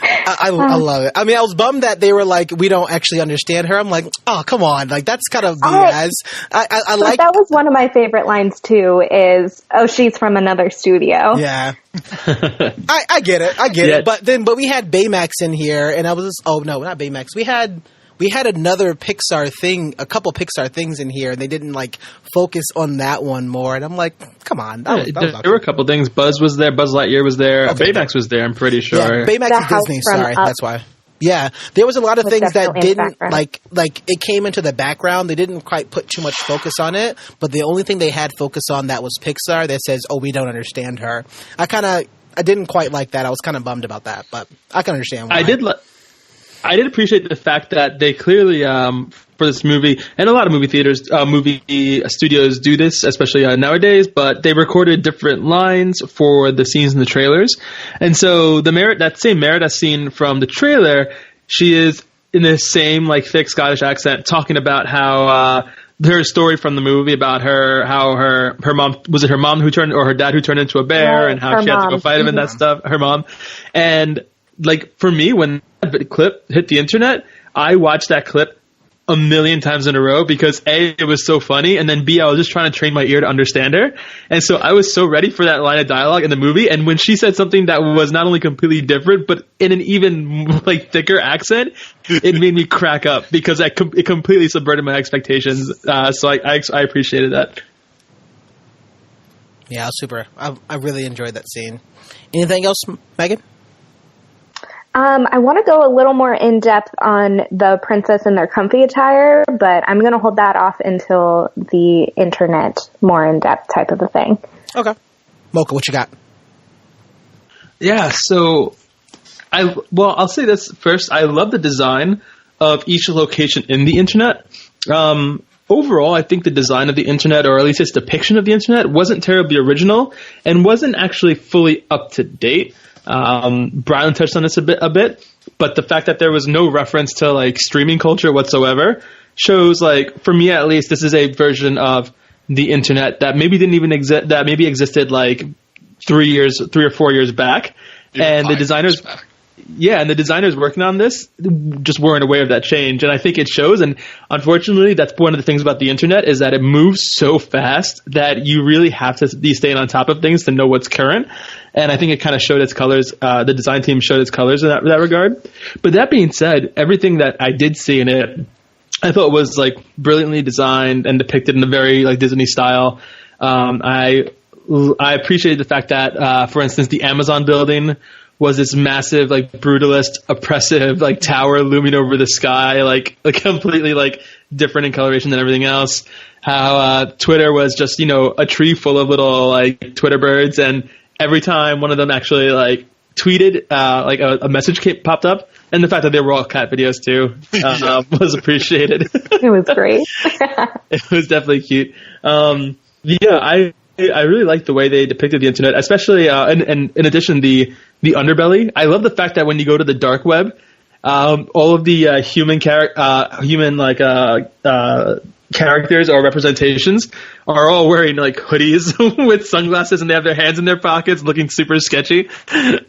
I love it. I mean, I was bummed that they were like, we don't actually understand her. I'm like, oh, come on. Like, that's kind of BS. I like that was one of my favorite lines, too, is, oh, she's from another studio. Yeah. I get it. But we had Baymax in here, and I was just, oh, no, not Baymax. We had another Pixar thing, a couple Pixar things in here, and they didn't like focus on that one more. And I'm like, come on. There were a couple things. Buzz was there. Buzz Lightyear was there. Okay, Baymax was there, I'm pretty sure. Yeah, Baymax is Disney. Sorry, that's why. Yeah, there was a lot of things that didn't like it came into the background. They didn't quite put too much focus on it, but the only thing they had focus on that was Pixar that says, oh, we don't understand her. I didn't quite like that. I was kind of bummed about that, but I can understand why. I did appreciate the fact that they clearly, for this movie, and a lot of movie theaters, movie studios do this, especially nowadays, but they recorded different lines for the scenes in the trailers. And so that same Merida scene from the trailer, she is in the same like thick Scottish accent talking about how her story from the movie about how her mom, was it her mom who turned, or her dad who turned into a bear, and how she had to go fight him and that stuff, her mom. And like, for me, when that clip hit the internet, I watched that clip a million times in a row because A, it was so funny, and then B, I was just trying to train my ear to understand her. And so I was so ready for that line of dialogue in the movie, and when she said something that was not only completely different, but in an even like thicker accent, it made me crack up because it completely subverted my expectations. So I appreciated that. Yeah, super. I really enjoyed that scene. Anything else, Megan? I want to go a little more in depth on the princess and their comfy attire, but I'm going to hold that off until the internet more in depth type of a thing. Okay. Mocha, what you got? Yeah, so I'll say this first. I love the design of each location in the internet. Overall, I think the design of the internet, or at least its depiction of the internet, wasn't terribly original and wasn't actually fully up to date. Brian touched on this a bit, but the fact that there was no reference to like streaming culture whatsoever shows, like, for me at least, this is a version of the internet that maybe didn't even exist, that maybe existed like 3 or 4 years back. And the designers, and the designers working on this just weren't aware of that change. And I think it shows. And unfortunately, that's one of the things about the internet, is that it moves so fast that you really have to be staying on top of things to know what's current. And I think it kind of showed its colors. The design team showed its colors in that regard. But that being said, everything that I did see in it, I thought was like brilliantly designed and depicted in a very like Disney style. I appreciated the fact that, for instance, the Amazon building was this massive, like, brutalist, oppressive, like, tower looming over the sky, like completely, like, different in coloration than everything else. How Twitter was just, a tree full of little, like, Twitter birds, and every time one of them actually, like, tweeted, like, a message popped up, And the fact that they were all cat videos too was appreciated. It was great. It was definitely cute. I really like the way they depicted the internet, especially and in addition the underbelly. I love the fact that when you go to the dark web, all of the human characters or representations are all wearing like hoodies with sunglasses, and they have their hands in their pockets looking super sketchy.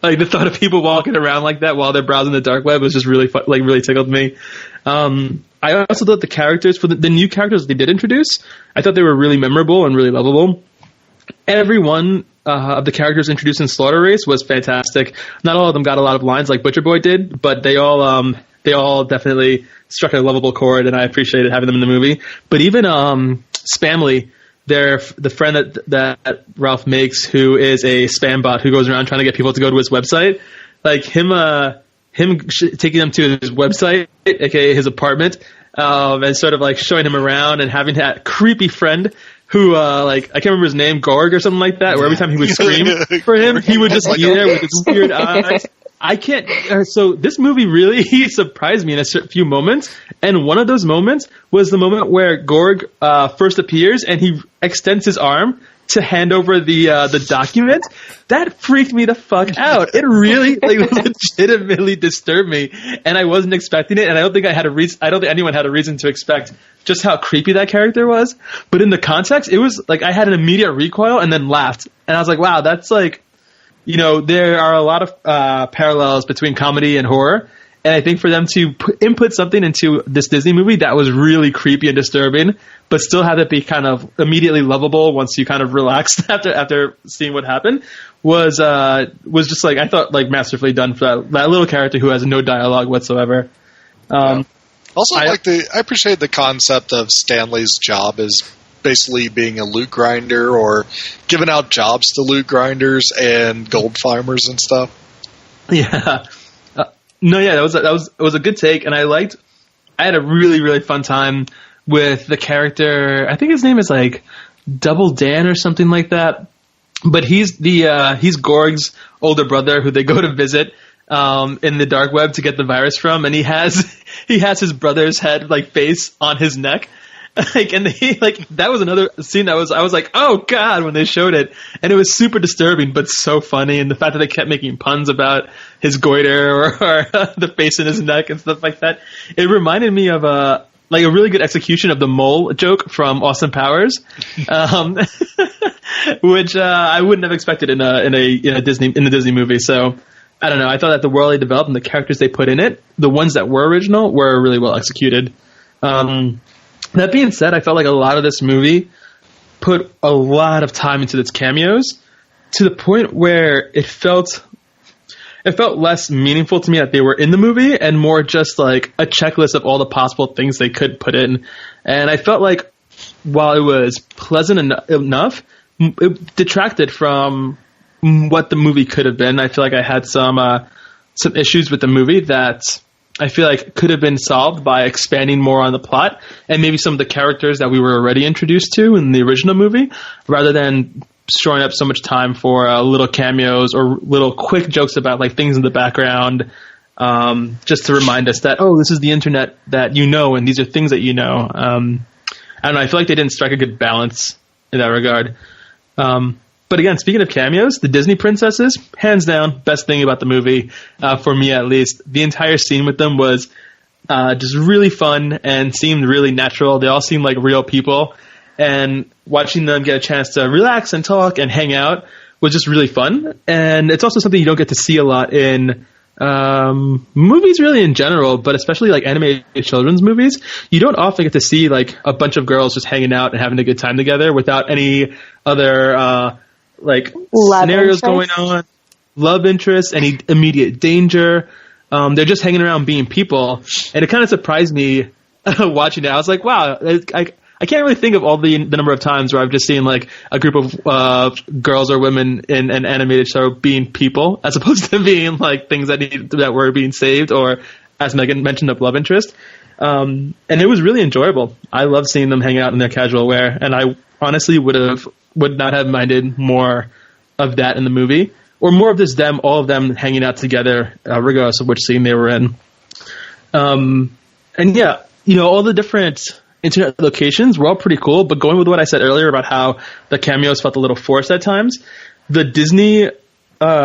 Like the thought of people walking around like that while they're browsing the dark web was just really really tickled me. I also thought the characters for the new characters they did introduce, I thought they were really memorable and really lovable. Every one of the characters introduced in Slaughter Race was fantastic. Not all of them got a lot of lines like Butcher Boy did, but they all definitely struck a lovable chord, and I appreciated having them in the movie. But even Spamly, the friend that Ralph makes, who is a spam bot who goes around trying to get people to go to his website, like him taking them to his website, aka his apartment, and sort of like showing him around and having that creepy friend who, I can't remember his name, Gorg or something like that, where every time he would scream for him, he would just be there with his weird eyes. I can't. So this movie really surprised me in a few moments, and one of those moments was the moment where Gorg first appears and he extends his arm to hand over the document. That freaked me the fuck out. It really legitimately disturbed me, and I wasn't expecting it. And I don't think I don't think anyone had a reason to expect just how creepy that character was. But in the context, it was like I had an immediate recoil and then laughed, and I was like, wow, that's like. There are a lot of parallels between comedy and horror, and I think for them to input something into this Disney movie that was really creepy and disturbing, but still have it be kind of immediately lovable once you kind of relaxed after seeing what happened, was just like, I thought, like masterfully done for that little character who has no dialogue whatsoever. Also, I appreciate the concept of Stanley's job as basically being a loot grinder or giving out jobs to loot grinders and gold farmers and stuff. Yeah. That was a good take, and I had a really, really fun time with the character. I think his name is like Double Dan or something like that. But he's Gorg's older brother who they go to visit in the dark web to get the virus from, and he has his brother's head face on his neck. That was another scene I was like, oh god, when they showed it, and it was super disturbing but so funny, and the fact that they kept making puns about his goiter or the face in his neck and stuff like that, it reminded me of a really good execution of the mole joke from Austin Powers, which I wouldn't have expected in a Disney movie. So I don't know. I thought that the world they developed and the characters they put in it, the ones that were original, were really well executed. That being said, I felt like a lot of this movie put a lot of time into its cameos to the point where it felt less meaningful to me that they were in the movie and more just like a checklist of all the possible things they could put in. And I felt like while it was pleasant enough, it detracted from what the movie could have been. I feel like I had some issues with the movie that I feel like could have been solved by expanding more on the plot and maybe some of the characters that we were already introduced to in the original movie, rather than storing up so much time for little cameos or little quick jokes about things in the background, just to remind us that, oh, this is the internet that you know, and these are things that you know. I don't know. I feel like they didn't strike a good balance in that regard. But again, speaking of cameos, the Disney princesses, hands down, best thing about the movie, for me at least. The entire scene with them was just really fun and seemed really natural. They all seemed like real people, and watching them get a chance to relax and talk and hang out was just really fun. And it's also something you don't get to see a lot in movies really in general, but especially animated children's movies. You don't often get to see a bunch of girls just hanging out and having a good time together without any other scenarios going on, love interest, any immediate danger. They're just hanging around being people, and it kind of surprised me watching it. I was like, wow, I can't really think of all the number of times where I've just seen a group of girls or women in an animated show being people, as opposed to being things that were being saved, or, as Megan mentioned, of love interest. And it was really enjoyable. I love seeing them hang out in their casual wear, and I honestly would not have minded more of that in the movie, or more of all of them hanging out together, regardless of which scene they were in. And yeah, all the different internet locations were all pretty cool, but going with what I said earlier about how the cameos felt a little forced at times, the Disney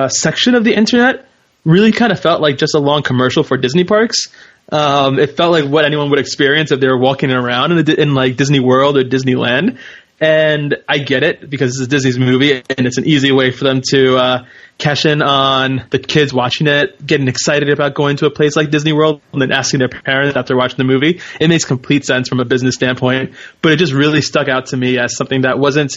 section of the internet really kind of felt like just a long commercial for Disney parks. It felt like what anyone would experience if they were walking around in like Disney World or Disneyland. And I get it because it's a Disney's movie and it's an easy way for them to cash in on the kids watching it, getting excited about going to a place like Disney World and then asking their parents after watching the movie. It makes complete sense from a business standpoint, but it just really stuck out to me as something that wasn't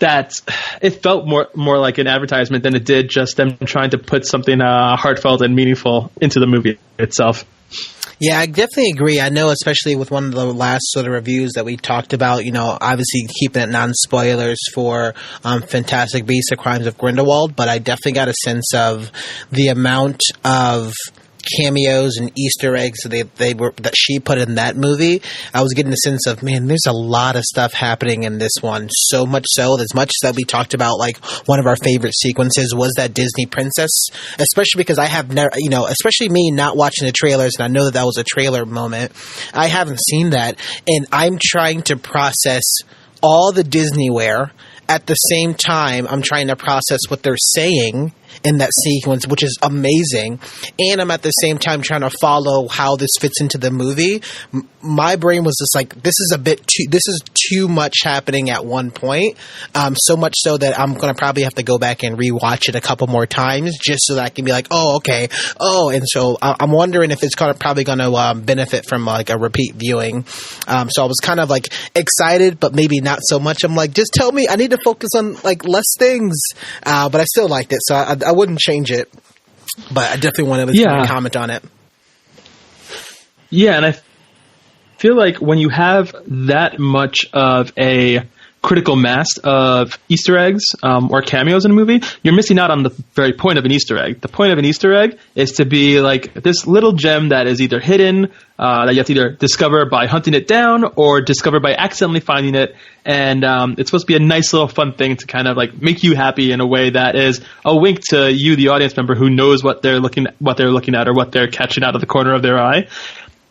that it felt more like an advertisement than it did just them trying to put something heartfelt and meaningful into the movie itself. Yeah, I definitely agree. I know, especially with one of the last sort of reviews that we talked about, obviously keeping it non-spoilers for Fantastic Beasts: The Crimes of Grindelwald, but I definitely got a sense of the amount of cameos and Easter eggs that she put in that movie. I was getting a sense of, man, there's a lot of stuff happening in this one. So much so, as much as that we talked about, like one of our favorite sequences was that Disney princess, especially because I have never, especially me not watching the trailers, and I know that was a trailer moment. I haven't seen that, and I'm trying to process all the Disneyware. At the same time, I'm trying to process what they're saying in that sequence, which is amazing. And I'm at the same time trying to follow how this fits into the movie. My brain was just like, this is too much happening at one point. So much so that I'm going to probably have to go back and rewatch it a couple more times just so that I can be like, oh, okay. Oh, and so I'm wondering if it's probably going to benefit from like a repeat viewing. So I was kind of like excited, but maybe not so much. I'm like, just tell me, I need to focus on like less things. But I still liked it. So I wouldn't change it, but I definitely wanted to comment on it. Yeah, and I feel like when you have that much of a critical mass of Easter eggs or cameos in a movie, you're missing out on the very point of an Easter egg. The point of an Easter egg is to be like this little gem that is either hidden, that you have to either discover by hunting it down or discover by accidentally finding it. And it's supposed to be a nice little fun thing to kind of like make you happy in a way that is a wink to you, the audience member, who knows what they're looking at or what they're catching out of the corner of their eye.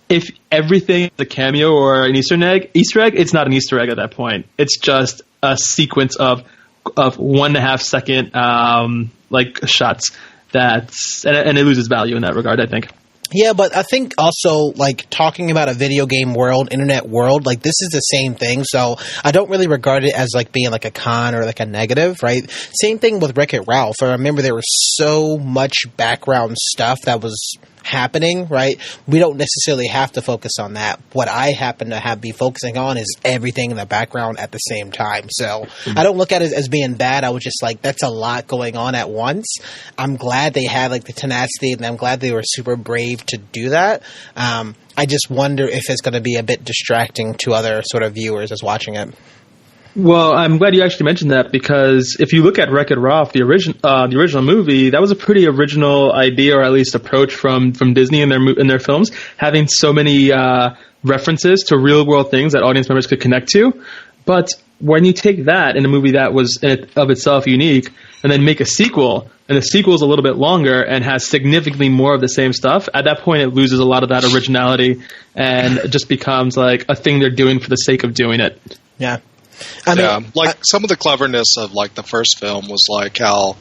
If everything is a cameo or an Easter egg, it's not an Easter egg at that point. It's just a sequence of 1.5 second like shots and it loses value in that regard, I think. Yeah, but I think also, like, talking about a video game world, internet world, like, this is the same thing. So I don't really regard it as, like, being, like, a con or, like, a negative, right? Same thing with Wreck-It Ralph. I remember there was so much background stuff that was happening, right? We don't necessarily have to focus on that. What I happen to be focusing on is everything in the background at the same time. So I don't look at it as being bad. I was just like, that's a lot going on at once. I'm glad they had like the tenacity, and I'm glad they were super brave to do that. I just wonder if it's going to be a bit distracting to other sort of viewers as watching it. Well, I'm glad you actually mentioned that, because if you look at Wreck-It Ralph, the original movie, that was a pretty original idea, or at least approach from Disney in their films, having so many references to real world things that audience members could connect to. But when you take that in a movie that was of itself unique, and then make a sequel, and the sequel is a little bit longer and has significantly more of the same stuff, at that point it loses a lot of that originality and it just becomes like a thing they're doing for the sake of doing it. Yeah. Some of the cleverness of like the first film was like how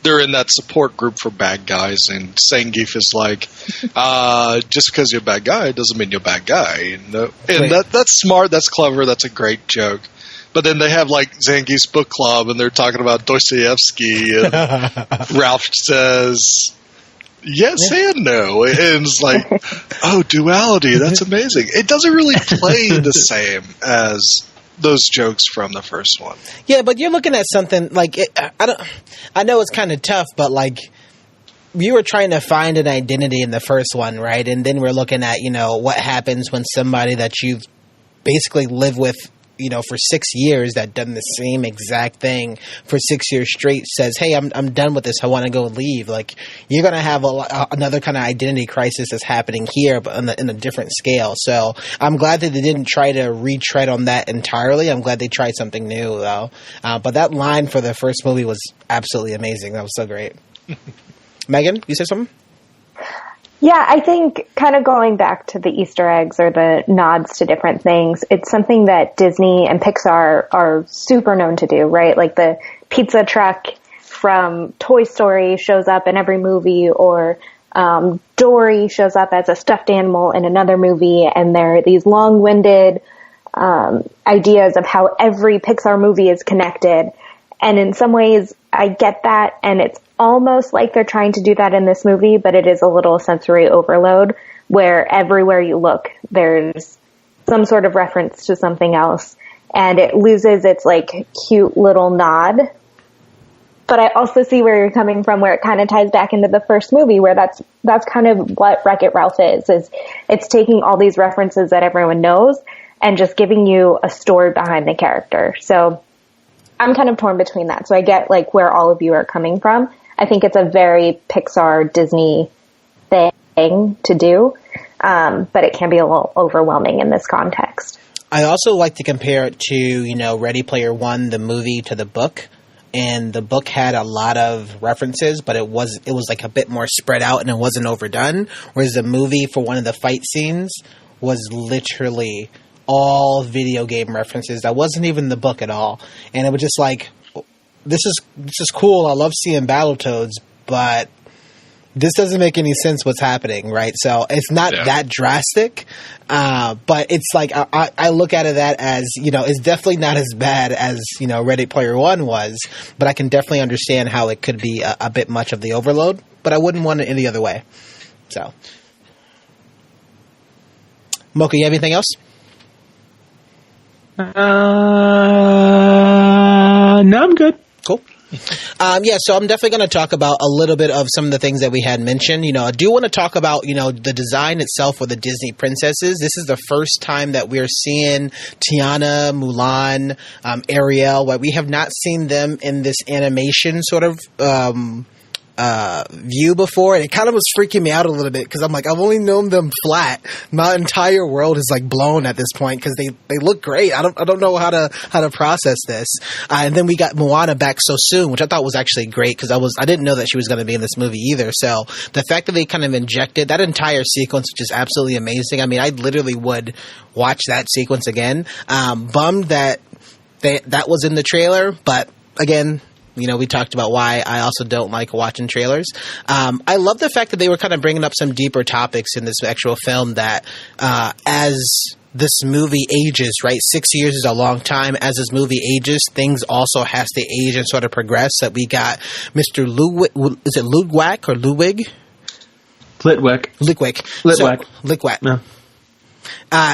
they're in that support group for bad guys, and Zangief is like, just because you're a bad guy doesn't mean you're a bad guy. That's smart, that's clever, that's a great joke. But then they have like Zangief's book club, and they're talking about Dostoevsky, and Ralph says yes and no, and it's like, oh, duality, that's amazing. It doesn't really play the same as those jokes from the first one. Yeah, but you're looking at something like I know it's kind of tough, but like you were trying to find an identity in the first one, right? And then we're looking at, what happens when somebody that you've basically lived with, for 6 years, that done the same exact thing for 6 years straight, says, hey, I'm done with this, I want to go leave. Like, you're going to have another kind of identity crisis that's happening here, but in a different scale. So I'm glad that they didn't try to retread on that entirely. I'm glad they tried something new, though. But that line for the first movie was absolutely amazing. That was so great. Megan, you said something? Yeah, I think kind of going back to the Easter eggs or the nods to different things, it's something that Disney and Pixar are super known to do, right? Like the pizza truck from Toy Story shows up in every movie, or Dory shows up as a stuffed animal in another movie, and there are these long-winded ideas of how every Pixar movie is connected. And in some ways, I get that, and it's almost like they're trying to do that in this movie, but it is a little sensory overload where everywhere you look, there's some sort of reference to something else, and it loses its like cute little nod. But I also see where you're coming from, where it kind of ties back into the first movie, where that's kind of what Wreck-It Ralph is it's taking all these references that everyone knows and just giving you a story behind the character. So I'm kind of torn between that. So I get like where all of you are coming from. I think it's a very Pixar Disney thing to do, but it can be a little overwhelming in this context. I also like to compare it to, Ready Player One, the movie, to the book. And the book had a lot of references, but it was like a bit more spread out and it wasn't overdone. Whereas the movie, for one of the fight scenes, was literally all video game references. That wasn't even the book at all. And it was just like, this is cool. I love seeing Battletoads, but this doesn't make any sense what's happening, right? So it's not that drastic, but it's like I look at it that as, it's definitely not as bad as, Ready Player One was, but I can definitely understand how it could be a bit much of the overload, but I wouldn't want it any other way. So, Mocha, you have anything else? No, I'm good. Cool. So I'm definitely going to talk about a little bit of some of the things that we had mentioned. I do want to talk about, the design itself for the Disney princesses. This is the first time that we're seeing Tiana, Mulan, Ariel, where we have not seen them in this animation sort of view before, and it kind of was freaking me out a little bit because I'm like, I've only known them flat. My entire world is like blown at this point because they look great. I don't know how to process this. And then we got Moana back so soon, which I thought was actually great because I didn't know that she was going to be in this movie either. So the fact that they kind of injected that entire sequence, which is absolutely amazing. I mean, I literally would watch that sequence again. Bummed that that was in the trailer, but again, we talked about why I also don't like watching trailers. I love the fact that they were kind of bringing up some deeper topics in this actual film that as this movie ages, right? 6 years is a long time. As this movie ages, things also has to age and sort of progress. That we got Mr. Ludwig, is it Ludwig or Ludwig? Litwick. Litwick. Yeah.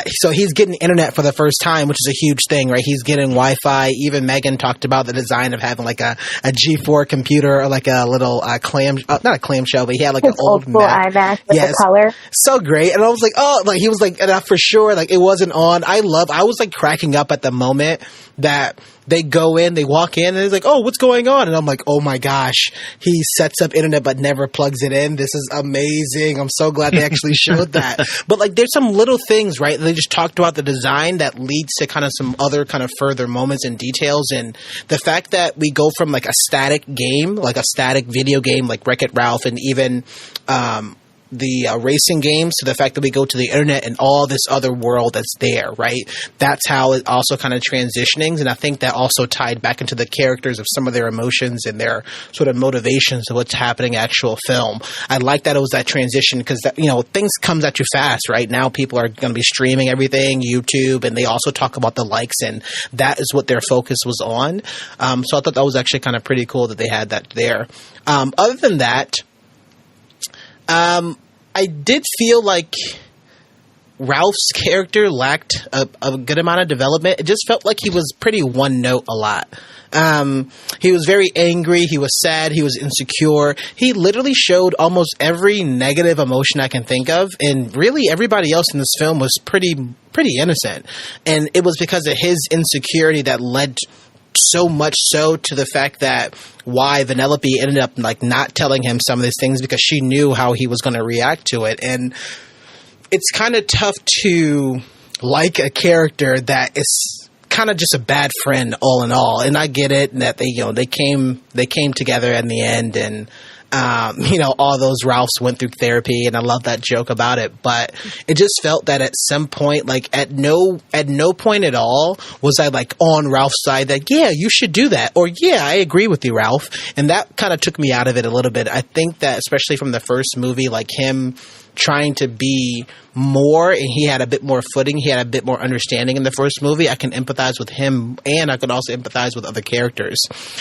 So he's getting internet for the first time, which is a huge thing, right? He's getting Wi-Fi. Even Megan talked about the design of having like a G4 computer or like a little not a clamshell, but he had like an old Mac. iMac with the color. So great. And I was like, oh, like he was like, and for sure, like it wasn't on. I was like cracking up at the moment that they go in, they walk in, and it's like, oh, what's going on? And I'm like, oh my gosh, he sets up internet but never plugs it in. This is amazing. I'm so glad they actually showed that. But like, there's some little things, right? They just talked about the design that leads to kind of some other kind of further moments and details. And the fact that we go from like a static game, like a static video game, like Wreck-It Ralph, and even, the racing games, to the fact that we go to the internet and all this other world that's there, right? That's how it also kind of transitioning. And I think that also tied back into the characters of some of their emotions and their sort of motivations of what's happening in actual film. I like that it was that transition because, things comes at you fast, right? Now people are going to be streaming everything, YouTube, and they also talk about the likes, and that is what their focus was on. So I thought that was actually kind of pretty cool that they had that there. Other than that, I did feel like Ralph's character lacked a good amount of development. It just felt like he was pretty one note a lot. He was very angry. He was sad. He was insecure. He literally showed almost every negative emotion I can think of. And really everybody else in this film was pretty innocent. And it was because of his insecurity that led so much so to the fact that why Vanellope ended up like not telling him some of these things, because she knew how he was going to react to it. And it's kind of tough to like a character that is kind of just a bad friend all in all. And I get it that they came together in the end, and All those Ralphs went through therapy, and I love that joke about it. But it just felt that at some point, like at no point at all was I like on Ralph's side that, yeah, you should do that, or yeah, I agree with you, Ralph. And that kind of took me out of it a little bit. I think that especially from the first movie, like him trying to be more, and he had a bit more footing, he had a bit more understanding in the first movie. I can empathize with him, and I can also empathize with other characters.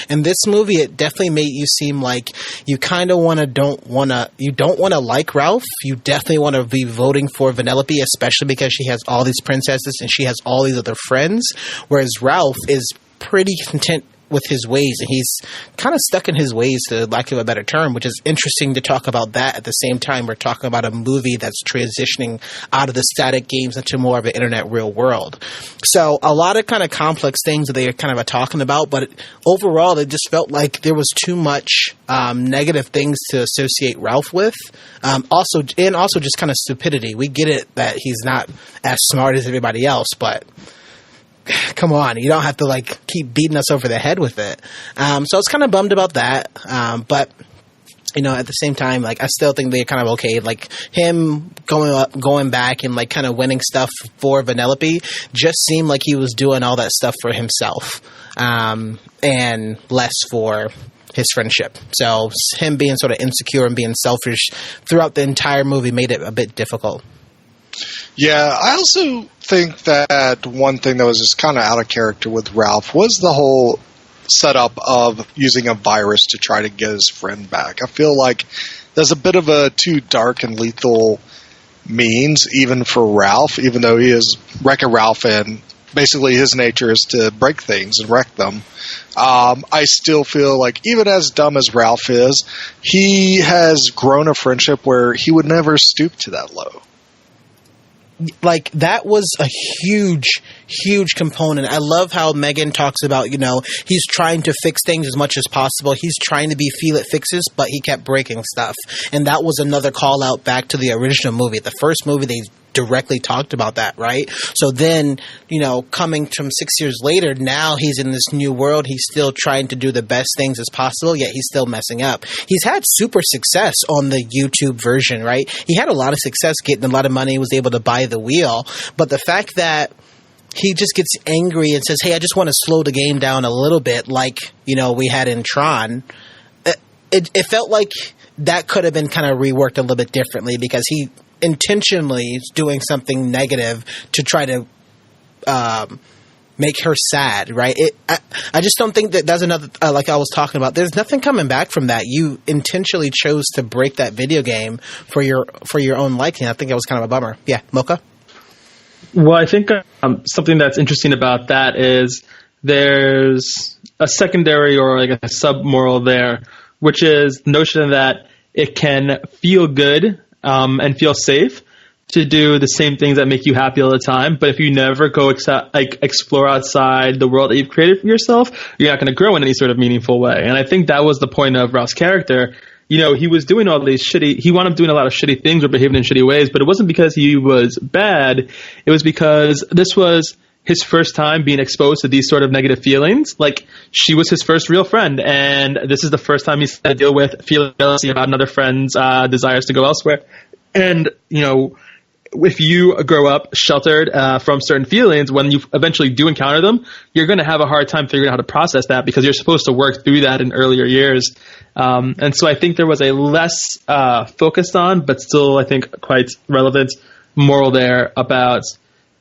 In this movie, it definitely made you seem like you kind of don't want to like Ralph. You definitely want to be voting for Vanellope, especially because she has all these princesses and she has all these other friends, whereas Ralph is pretty content with his ways, and he's kind of stuck in his ways, to lack of a better term, which is interesting to talk about that at the same time we're talking about a movie that's transitioning out of the static games into more of an internet real world. So a lot of kind of complex things that they are kind of talking about, but overall it just felt like there was too much negative things to associate Ralph with. Also just kind of stupidity. We get it that he's not as smart as everybody else, but come on, you don't have to like keep beating us over the head with it. So I was kind of bummed about that. But at the same time, like I still think they're kind of okay. Like him going back and like kind of winning stuff for Vanellope just seemed like he was doing all that stuff for himself, and less for his friendship. So him being sort of insecure and being selfish throughout the entire movie made it a bit difficult. Yeah, I also think that one thing that was just kind of out of character with Ralph was the whole setup of using a virus to try to get his friend back. I feel like there's a bit of a too dark and lethal means even for Ralph, even though he is Wreck-It Ralph and basically his nature is to break things and wreck them. I still feel like even as dumb as Ralph is, he has grown a friendship where he would never stoop to that low. Like, that was a huge, huge component. I love how Megan talks about, he's trying to fix things as much as possible. He's trying to be feel-it-fixes, but he kept breaking stuff. And that was another call-out back to the original movie. The first movie, they directly talked about that, right? So then, coming from 6 years later, now he's in this new world. He's still trying to do the best things as possible, yet he's still messing up. He's had super success on the YouTube version, right? He had a lot of success getting a lot of money, was able to buy the wheel. But the fact that he just gets angry and says, hey, I just want to slow the game down a little bit, like, we had in Tron, it felt like that could have been kind of reworked a little bit differently, because he intentionally is doing something negative to try to make her sad, right? I just don't think that's another, like I was talking about, there's nothing coming back from that. You intentionally chose to break that video game for your own liking. I think that was kind of a bummer. Yeah, Mocha? Well, I think something that's interesting about that is there's a secondary or like a sub-moral there, which is the notion that it can feel good and feel safe to do the same things that make you happy all the time. But if you never go explore outside the world that you've created for yourself, you're not going to grow in any sort of meaningful way. And I think that was the point of Ralph's character. He was doing all these he wound up doing a lot of shitty things or behaving in shitty ways, but it wasn't because he was bad. It was because this was his first time being exposed to these sort of negative feelings. Like, she was his first real friend, and this is the first time he's had to deal with feeling jealousy about another friend's desires to go elsewhere. And, if you grow up sheltered from certain feelings, when you eventually do encounter them, you're going to have a hard time figuring out how to process that, because you're supposed to work through that in earlier years. And so I think there was a less focused on, but still I think quite relevant moral there about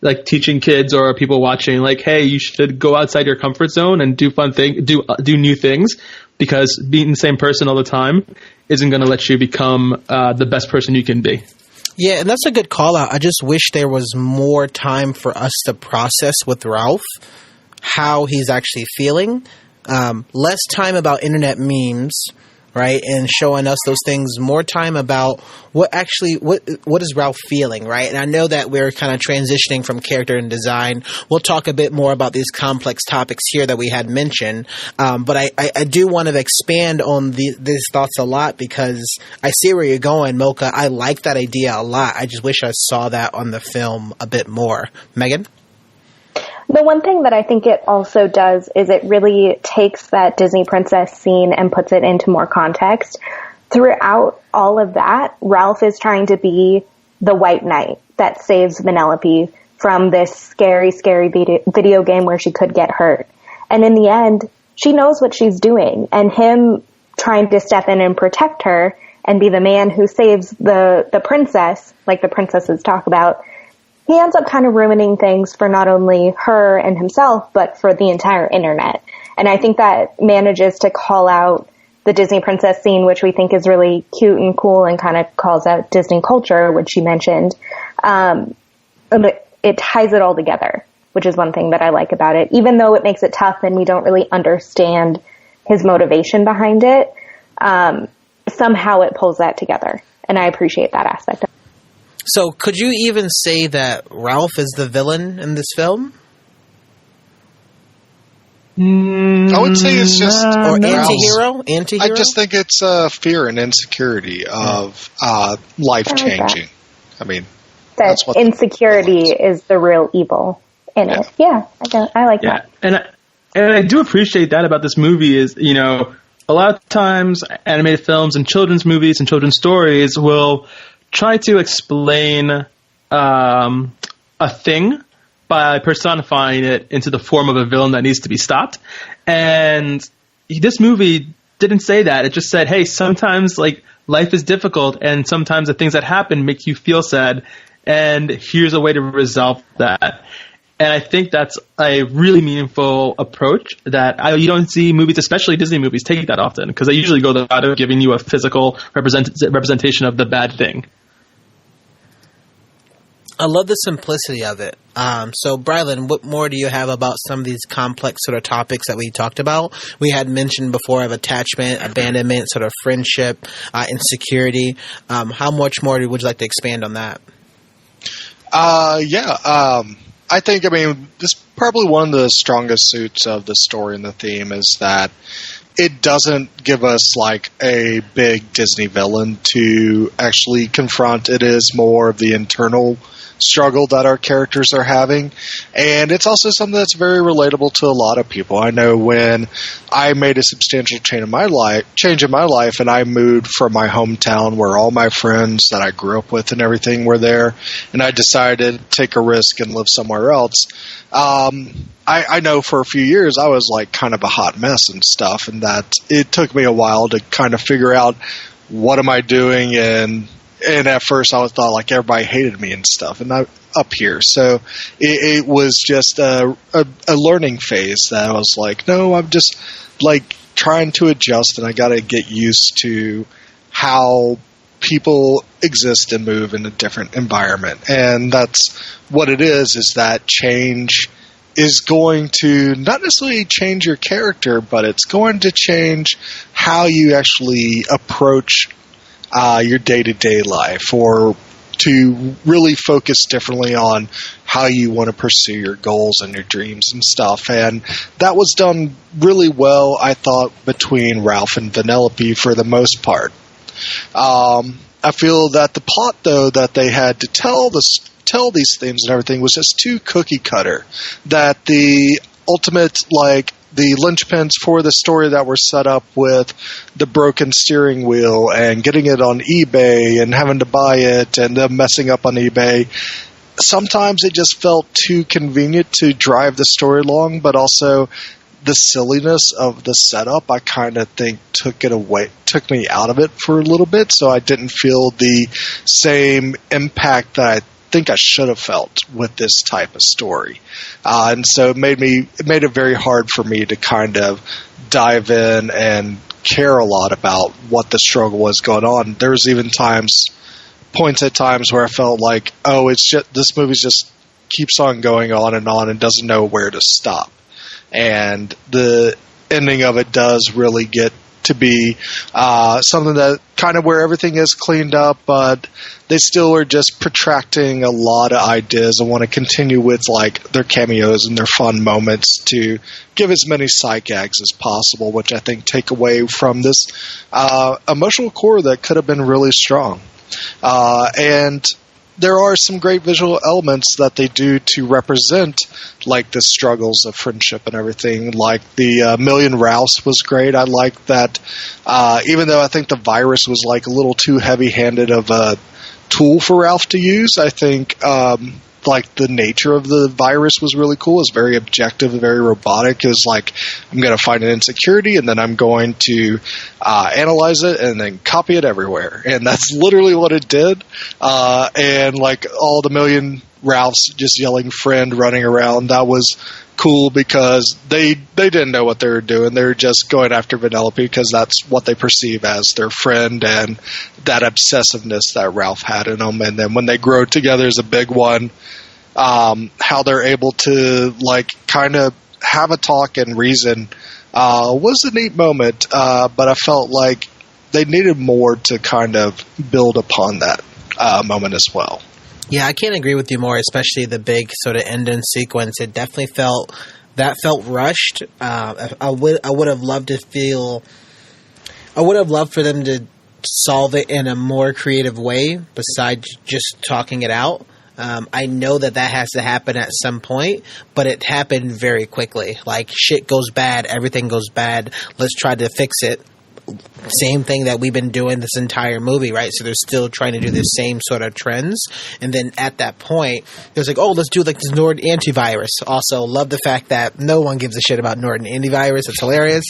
like teaching kids or people watching, like, hey, you should go outside your comfort zone and do fun things, do new things, because being the same person all the time isn't going to let you become the best person you can be. Yeah, and that's a good call out. I just wish there was more time for us to process with Ralph how he's actually feeling. Less time about internet memes, right, and showing us those things. More time about what is Ralph feeling, right? And I know that we're kind of transitioning from character and design. We'll talk a bit more about these complex topics here that we had mentioned, but I do want to expand on these thoughts a lot, because I see where you're going, Mocha. I like that idea a lot. I just wish I saw that on the film a bit more. Megan? The one thing that I think it also does is it really takes that Disney princess scene and puts it into more context. throughout all of that, Ralph is trying to be the white knight that saves Vanellope from this scary, scary video game where she could get hurt. And in the end, she knows what she's doing, and him trying to step in and protect her and be the man who saves the princess, like the princesses talk about, he ends up kind of ruining things for not only her and himself, but for the entire internet. And I think that manages to call out the Disney princess scene, which we think is really cute and cool and kind of calls out Disney culture, which you mentioned. It ties it all together, which is one thing that I like about it. Even though it makes it tough and we don't really understand his motivation behind it, somehow it pulls that together. And I appreciate that aspect of it. So could you even say that Ralph is the villain in this film? I would say it's just... Or anti-hero? I just think it's fear and insecurity of life-changing. I mean, that insecurity is the real evil in it. Yeah, I like that. And I do appreciate that about this movie is, you know, a lot of times animated films and children's movies and children's stories will try to explain a thing by personifying it into the form of a villain that needs to be stopped. And this movie didn't say that. It just said, hey, sometimes like life is difficult and sometimes the things that happen make you feel sad. And here's a way to resolve that. And I think that's a really meaningful approach that you don't see movies, especially Disney movies, take that often because they usually go the route of giving you a physical representation of the bad thing. I love the simplicity of it. So, Brylan, what more do you have about some of these complex sort of topics that we talked about? We had mentioned before of attachment, abandonment, sort of friendship, insecurity. How much more would you like to expand on that? I think, this is probably one of the strongest suits of the story and the theme is that it doesn't give us like a big Disney villain to actually confront. It is more of the internal struggle that our characters are having. And it's also something that's very relatable to a lot of people. I know when I made a substantial change in my life and I moved from my hometown where all my friends that I grew up with and everything were there, and I decided to take a risk and live somewhere else. I know for a few years I was like kind of a hot mess and stuff, and that it took me a while to kind of figure out what am I doing, and at first I thought like everybody hated me and stuff, and I'm up here. So it was just a learning phase that I was like, no, I'm just like trying to adjust, and I got to get used to how people exist and move in a different environment. And that's what it is that change is going to not necessarily change your character, but it's going to change how you actually approach your day-to-day life, or to really focus differently on how you want to pursue your goals and your dreams and stuff. And that was done really well, I thought, between Ralph and Vanellope for the most part. I feel that the plot, though, that they had to tell these themes and everything was just too cookie cutter. That the ultimate, like, the linchpins for the story that were set up with the broken steering wheel and getting it on eBay and having to buy it and them messing up on eBay, sometimes it just felt too convenient to drive the story along, but also the silliness of the setup, I kind of think took me out of it for a little bit, so I didn't feel the same impact that I think I should have felt with this type of story. And so it made it very hard for me to kind of dive in and care a lot about what the struggle was going on. There was even points at times where I felt like, oh, it's just, this movie just keeps on going on and doesn't know where to stop. And the ending of it does really get to be something that kind of where everything is cleaned up, but they still are just protracting a lot of ideas and want to continue with like their cameos and their fun moments to give as many sight gags as possible, which I think take away from this emotional core that could have been really strong. And there are some great visual elements that they do to represent like the struggles of friendship and everything. Like the Million Ralphs was great. I like that, even though I think the virus was like a little too heavy-handed of a tool for Ralph to use. I think like the nature of the virus was really cool. It's very objective, very robotic. It's like, I'm going to find an insecurity and then I'm going to analyze it and then copy it everywhere. And that's literally what it did. And like all the Million Ralphs just yelling friend running around, that was cool because they didn't know what they were doing. They were just going after Vanellope because that's what they perceive as their friend and that obsessiveness that Ralph had in them. And then when they grow together as a big one, how they're able to like kind of have a talk and reason was a neat moment. But I felt like they needed more to kind of build upon that moment as well. Yeah, I can't agree with you more, especially the big sort of end-in sequence. It definitely felt rushed. I would have loved for them to solve it in a more creative way besides just talking it out. I know that has to happen at some point, but it happened very quickly. Like, shit goes bad, everything goes bad, let's try to fix it. Same thing that we've been doing this entire movie, right? So they're still trying to do the same sort of trends. And then at that point, there's like, oh, let's do like this Norton antivirus. Also, love the fact that no one gives a shit about Norton antivirus. It's hilarious.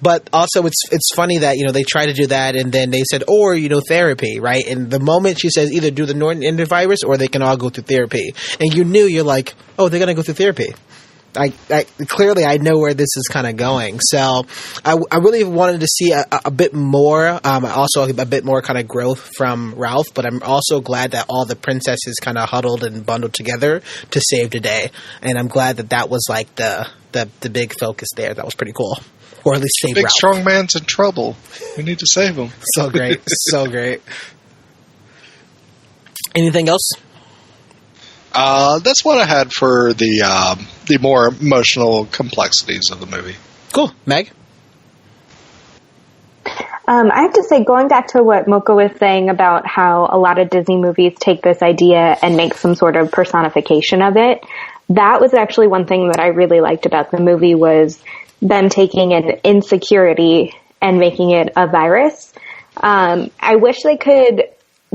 But also it's funny that, you know, they try to do that and then they said, or, you know, therapy, right? And the moment she says either do the Norton antivirus or they can all go through therapy. And you're like, oh, they're going to go through therapy. I clearly I know where this is kind of going. So I really wanted to see a bit more, also a bit more kind of growth from Ralph, but I'm also glad that all the princesses kind of huddled and bundled together to save the day. And I'm glad that was like the big focus there. That was pretty cool. Or at least save Big Ralph. Strong man's in trouble. We need to save him. So great. So great. Anything else? That's what I had for the more emotional complexities of the movie. Cool. Meg? I have to say, going back to what Mocha was saying about how a lot of Disney movies take this idea and make some sort of personification of it, that was actually one thing that I really liked about the movie was them taking an insecurity and making it a virus. I wish they could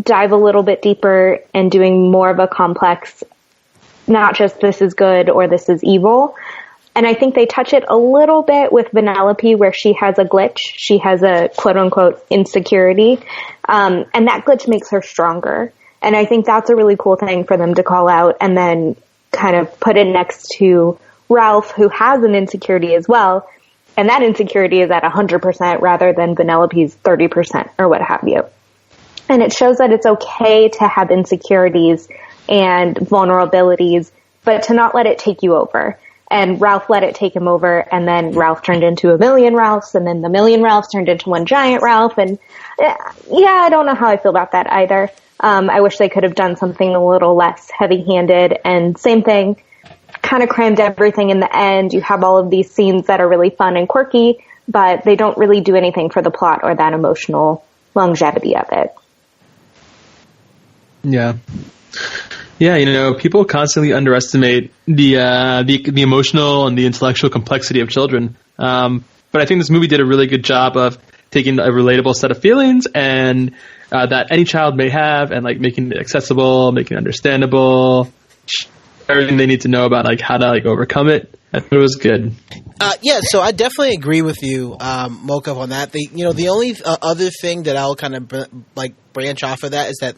dive a little bit deeper and doing more of a complex, not just this is good or this is evil. And I think they touch it a little bit with Vanellope where she has a glitch. She has a quote unquote insecurity. And that glitch makes her stronger. And I think that's a really cool thing for them to call out and then kind of put it next to Ralph, who has an insecurity as well. And that insecurity is at 100% rather than Vanellope's 30% or what have you. And it shows that it's okay to have insecurities and vulnerabilities, but to not let it take you over. And Ralph let it take him over, and then Ralph turned into a million Ralphs, and then the million Ralphs turned into one giant Ralph. And yeah, I don't know how I feel about that either. I wish they could have done something a little less heavy-handed. And same thing, kind of crammed everything in the end. You have all of these scenes that are really fun and quirky, but they don't really do anything for the plot or that emotional longevity of it. Yeah. Yeah, you know, people constantly underestimate the emotional and the intellectual complexity of children. But I think this movie did a really good job of taking a relatable set of feelings and that any child may have and like making it accessible, making it understandable, everything they need to know about like how to like overcome it. I thought it was good. Yeah, so I definitely agree with you, Mocha, on that. The only other thing that I'll kind of branch off of that is that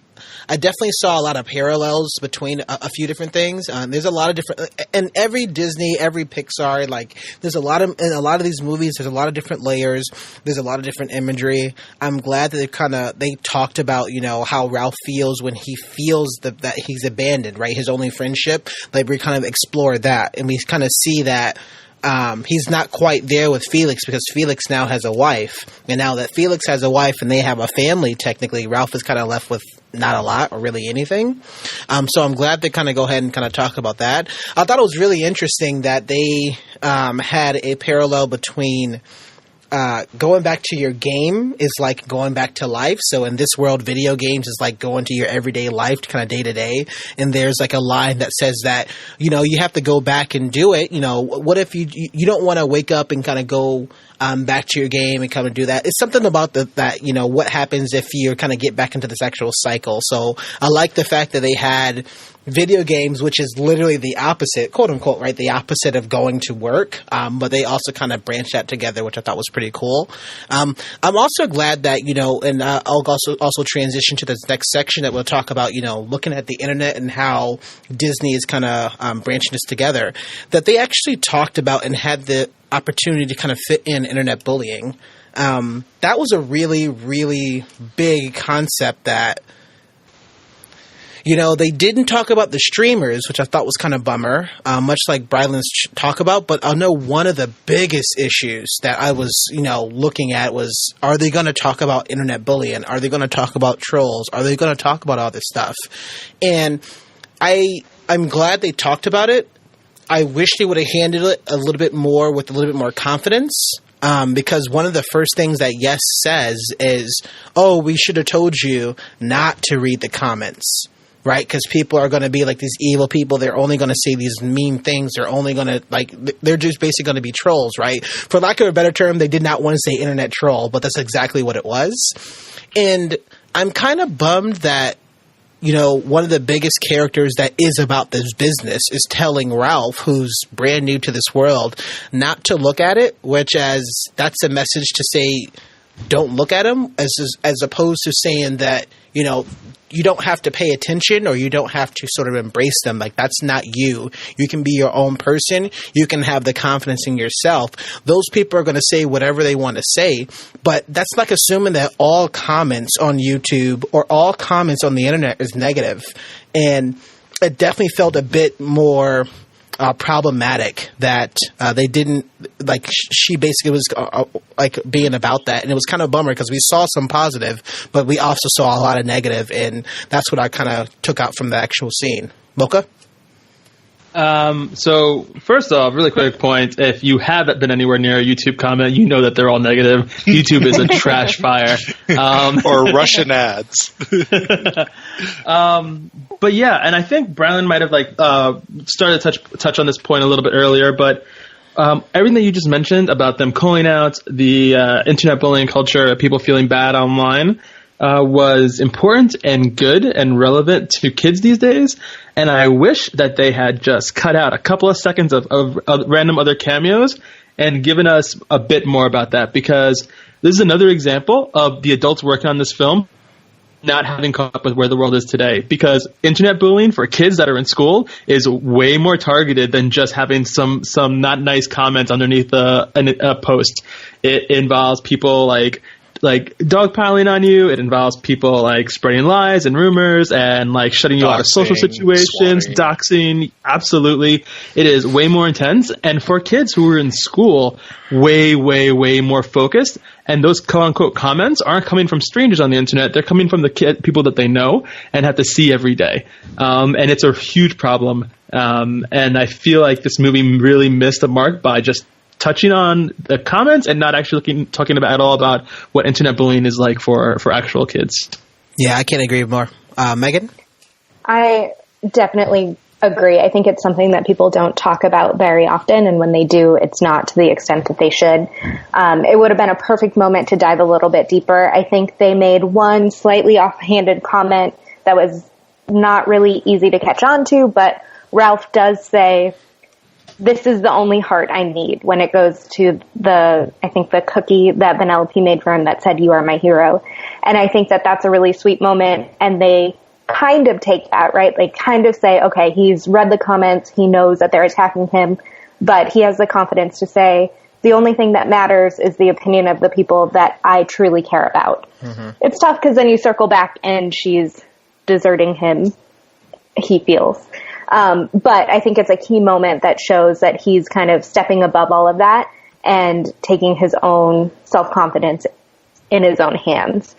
I definitely saw a lot of parallels between a few different things. There's a lot of different, and every Disney, every Pixar, like there's in a lot of these movies, there's a lot of different layers. There's a lot of different imagery. I'm glad that they talked about, you know, how Ralph feels when he feels that he's abandoned, right? His only friendship. Like we kind of explore that, and we kind of see that. He's not quite there with Felix because Felix now has a wife. And now that Felix has a wife and they have a family, technically, Ralph is kind of left with not a lot or really anything. So I'm glad they kind of go ahead and kind of talk about that. I thought it was really interesting that they had a parallel between going back to your game is like going back to life. So in this world, video games is like going to your everyday life, kind of day to day. And there's like a line that says that, you know, you have to go back and do it. You know, what if you don't want to wake up and kind of go back to your game and come and do that? It's something about that, you know, what happens if you kind of get back into this actual cycle. So I like the fact that they had video games, which is literally the opposite, quote unquote, right? The opposite of going to work. But they also kind of branched that together, which I thought was pretty cool. I'm also glad that, you know, and I'll also transition to this next section that we'll talk about, you know, looking at the internet and how Disney is kind of branching this together, that they actually talked about and had the opportunity to kind of fit in internet bullying. That was a really, really big concept that, you know, they didn't talk about the streamers, which I thought was kind of bummer, much like Bryland's talk about. But I know one of the biggest issues that I was, you know, looking at was, are they going to talk about internet bullying? Are they going to talk about trolls? Are they going to talk about all this stuff? And I'm glad they talked about it. I wish they would have handled it a little bit more with a little bit more confidence. Because one of the first things that Yes says is, oh, we should have told you not to read the comments. Right? Because people are going to be like these evil people. They're only going to say these mean things. They're only going to, like, they're just basically going to be trolls, right? For lack of a better term, they did not want to say internet troll, but that's exactly what it was. And I'm kind of bummed that, you know, one of the biggest characters that is about this business is telling Ralph, who's brand new to this world, not to look at it, which that's a message to say, don't look at him, as opposed to saying that, you know, you don't have to pay attention or you don't have to sort of embrace them. Like, that's not you. You can be your own person. You can have the confidence in yourself. Those people are going to say whatever they want to say, but that's like assuming that all comments on YouTube or all comments on the internet is negative. And it definitely felt a bit more problematic that they didn't, like, she basically was like being about that, and it was kind of a bummer because we saw some positive, but we also saw a lot of negative, and that's what I kind of took out from the actual scene. Mocha? So first off, really quick point, if you haven't been anywhere near a YouTube comment, you know that they're all negative. YouTube is a trash fire. Or Russian ads. But yeah, and I think Bryland might have started to touch on this point a little bit earlier, but everything that you just mentioned about them calling out the internet bullying culture, people feeling bad online, was important and good and relevant to kids these days. And I wish that they had just cut out a couple of seconds of random other cameos and given us a bit more about that, because this is another example of the adults working on this film not having caught up with where the world is today, because internet bullying for kids that are in school is way more targeted than just having some not nice comments underneath a post. It involves people like dogpiling on you. It involves people like spreading lies and rumors and like shutting you out of social situations, doxing. Absolutely. It is way more intense. And for kids who are in school, way, way, way more focused. And those quote unquote comments aren't coming from strangers on the internet. They're coming from the people that they know and have to see every day. And it's a huge problem. And I feel like this movie really missed the mark by just touching on the comments and not actually talking about at all about what internet bullying is like for actual kids. Yeah, I can't agree more. Megan? I definitely agree. I think it's something that people don't talk about very often, and when they do, it's not to the extent that they should. It would have been a perfect moment to dive a little bit deeper. I think they made one slightly offhanded comment that was not really easy to catch on to, but Ralph does say, "This is the only heart I need," when it goes to the cookie that Vanellope made for him that said, "You are my hero." And I think that that's a really sweet moment. And they kind of take that, right? They kind of say, okay, he's read the comments. He knows that they're attacking him, but he has the confidence to say, the only thing that matters is the opinion of the people that I truly care about. Mm-hmm. It's tough because then you circle back and she's deserting him, he feels. But I think it's a key moment that shows that he's kind of stepping above all of that and taking his own self-confidence in his own hands.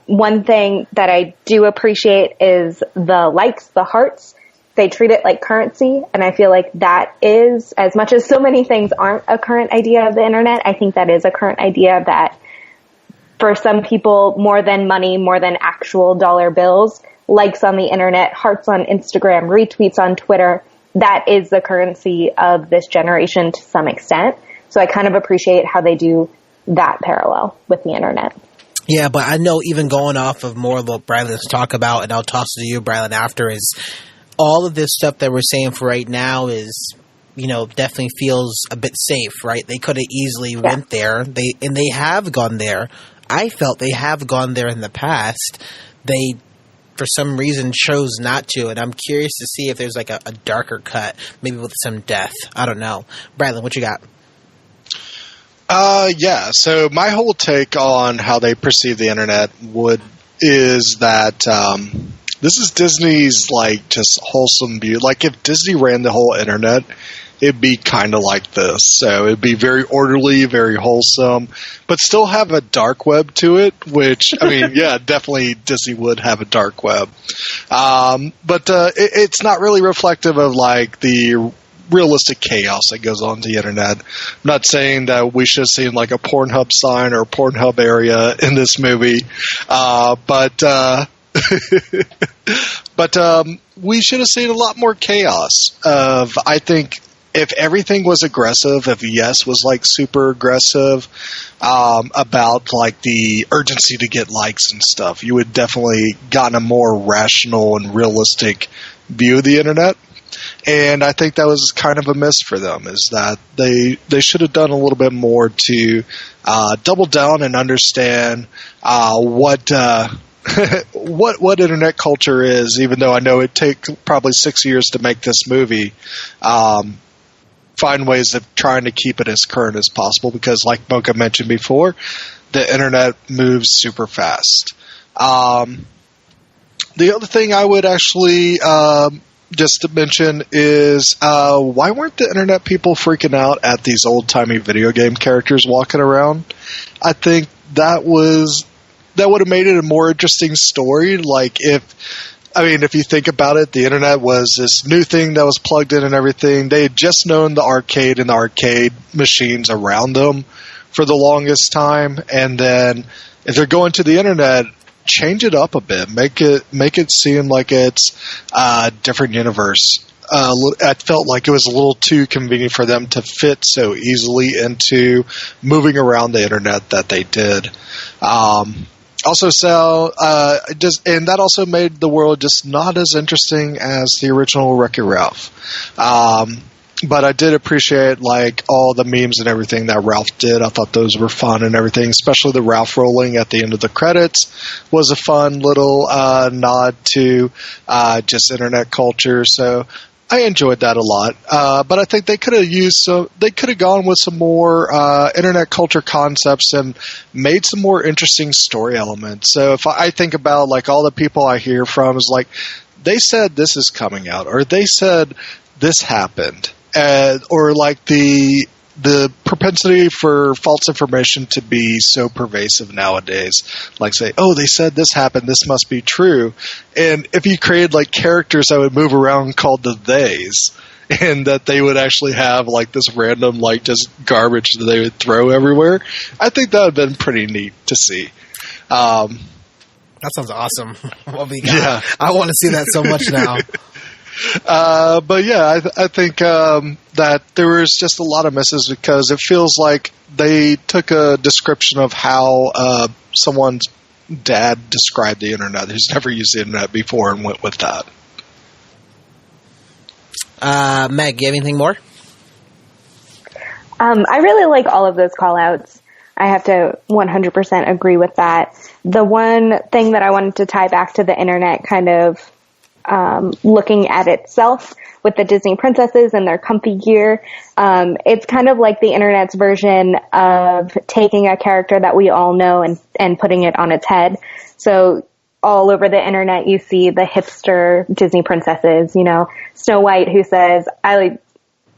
One thing that I do appreciate is the likes, the hearts. they treat it like currency. And I feel like that is, as much as so many things aren't a current idea of the internet, I think that is a current idea that for some people, more than money, more than actual dollar bills, likes on the internet, hearts on Instagram, retweets on Twitter, that is the currency of this generation to some extent. So I kind of appreciate how they do that parallel with the internet. Yeah, but I know even going off of more of what Brylan's talk about, and I'll toss it to you, Brylan, after, is all of this stuff that we're saying for right now is, you know, definitely feels a bit safe, right? They could have easily went there. They have gone there. I felt they have gone there in the past. They, for some reason, chose not to, and I'm curious to see if there's like a darker cut, maybe with some death. I don't know. Brylan, what you got? Yeah, so my whole take on how they perceive the internet is that this is Disney's, like, just wholesome view. Like, if Disney ran the whole internet, it'd be kind of like this. So it'd be very orderly, very wholesome, but still have a dark web to it, which, I mean, yeah, definitely Disney would have a dark web. But it's not really reflective of, like, the realistic chaos that goes on the internet. I'm not saying that we should have seen like a Pornhub sign or a Pornhub area in this movie, but we should have seen a lot more chaos. I think if everything was aggressive, if Yes was like super aggressive about like the urgency to get likes and stuff, you would definitely gotten a more rational and realistic view of the internet. And I think that was kind of a miss for them, is that they should have done a little bit more to double down and understand what internet culture is, even though I know it takes probably 6 years to make this movie. Find ways of trying to keep it as current as possible, because like Mocha mentioned before, the internet moves super fast. The other thing I would actually just to mention is why weren't the internet people freaking out at these old-timey video game characters walking around? I think that would have made it a more interesting story. Like if you think about it, the internet was this new thing that was plugged in and everything. They had just known the arcade and the arcade machines around them for the longest time, and then if they're going to the internet, change it up a bit. Make it seem like it's a different universe. I felt like it was a little too convenient for them to fit so easily into moving around the internet that they did. Also, and that also made the world just not as interesting as the original Wreck-It Ralph. But I did appreciate like all the memes and everything that Ralph did. I thought those were fun and everything, especially the Ralph rolling at the end of the credits was a fun little nod to just internet culture. So I enjoyed that a lot. But I think they could have gone with some more internet culture concepts and made some more interesting story elements. So if I think about like all the people I hear from is like, they said this is coming out, or they said this happened. Or like the propensity for false information to be so pervasive nowadays. Like say, oh, they said this happened, this must be true. And if you created like characters that would move around called the theys, and that they would actually have like this random like just garbage that they would throw everywhere, I think that would have been pretty neat to see. That sounds awesome. What we got? Yeah. I want to see that so much now. But yeah, I think that there was just a lot of misses, because it feels like they took a description of how someone's dad described the internet who's never used the internet before and went with that. Meg, you have anything more? I really like all of those call-outs. I have to 100% agree with that. The one thing that I wanted to tie back to the internet, kind of looking at itself with the Disney princesses and their comfy gear. It's kind of like the internet's version of taking a character that we all know and putting it on its head. So all over the internet, you see the hipster Disney princesses, you know, Snow White, who says, I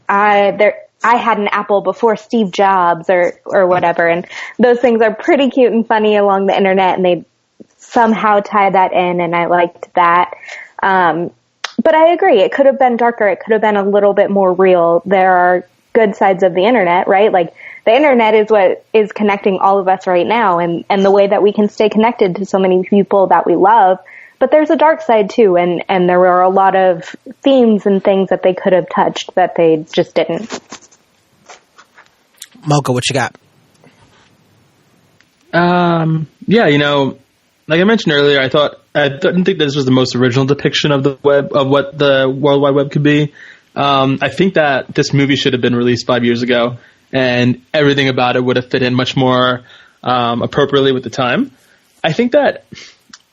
had an apple before Steve Jobs or whatever. And those things are pretty cute and funny along the internet, and they somehow tie that in, and I liked that. But But I agree. It could have been darker. It could have been a little bit more real. There are good sides of the internet, right? Like, the internet is what is connecting all of us right now, and the way that we can stay connected to so many people that we love. But there's a dark side too, and there were a lot of themes and things that they could have touched that they just didn't. Mocha, what you got? Yeah, like I mentioned earlier, I didn't think this was the most original depiction of the web, of what the World Wide Web could be. I think that this movie should have been released 5 years ago, and everything about it would have fit in much more appropriately with the time. I think that,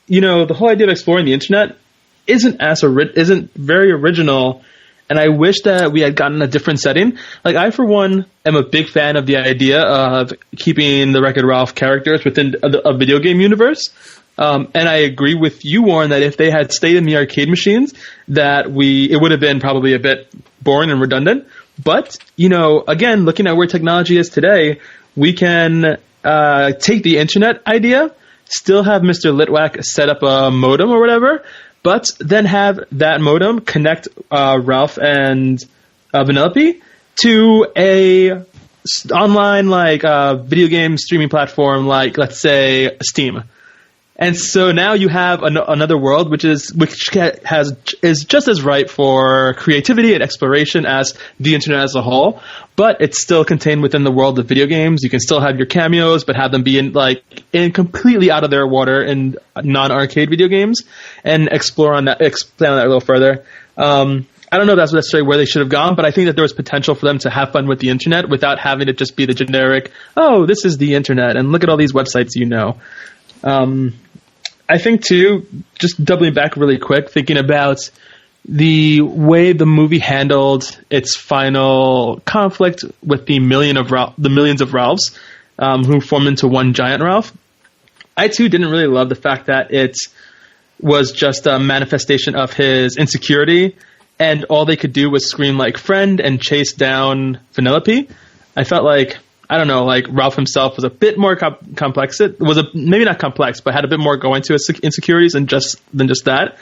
the whole idea of exploring the internet isn't very original, and I wish that we had gotten a different setting. Like, I, for one, am a big fan of the idea of keeping the Wreck-It Ralph characters within a video game universe. And I agree with you, Warren, that if they had stayed in the arcade machines, it would have been probably a bit boring and redundant. But, again, looking at where technology is today, we can take the internet idea, still have Mr. Litwack set up a modem or whatever, but then have that modem connect Ralph and Vanellope to a online video game streaming platform like, let's say, Steam. And so now you have another world which is just as ripe for creativity and exploration as the internet as a whole, but it's still contained within the world of video games. You can still have your cameos, but have them be in completely out of their water in non-arcade video games, and expand on that a little further. I don't know if that's necessarily where they should have gone, but I think that there was potential for them to have fun with the internet without having it just be the generic, oh, this is the internet, and look at all these websites I think, too, just doubling back really quick, thinking about the way the movie handled its final conflict with the millions of Ralphs who formed into one giant Ralph. I, too, didn't really love the fact that it was just a manifestation of his insecurity, and all they could do was scream like friend and chase down Vanellope. I felt like, I don't know, like Ralph himself was a bit more complex. It was maybe not complex, but had a bit more going to his insecurities than just that.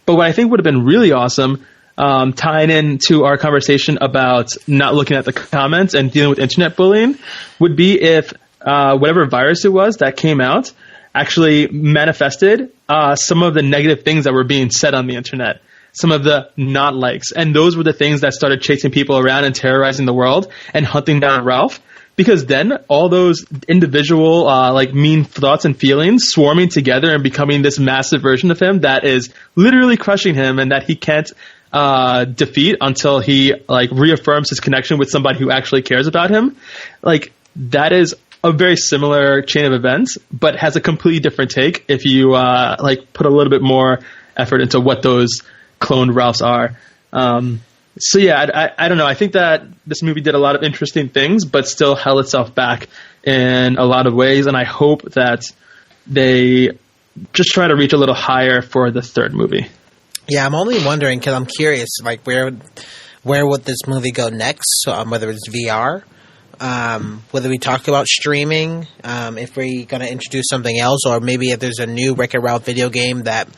But what I think would have been really awesome, tying into our conversation about not looking at the comments and dealing with internet bullying, would be if whatever virus it was that came out actually manifested some of the negative things that were being said on the internet. Some of the not likes. And those were the things that started chasing people around and terrorizing the world and hunting down Ralph. Because then all those individual mean thoughts and feelings swarming together and becoming this massive version of him that is literally crushing him and that he can't defeat until he reaffirms his connection with somebody who actually cares about him. That is a very similar chain of events, but has a completely different take if you put a little bit more effort into what those cloned Ralphs are. So yeah, I don't know. I think that this movie did a lot of interesting things, but still held itself back in a lot of ways. And I hope that they just try to reach a little higher for the third movie. Yeah, I'm only wondering because I'm curious, where would this movie go next? Whether it's VR, whether we talk about streaming, if we're going to introduce something else, or maybe if there's a new Wreck-It Ralph video game that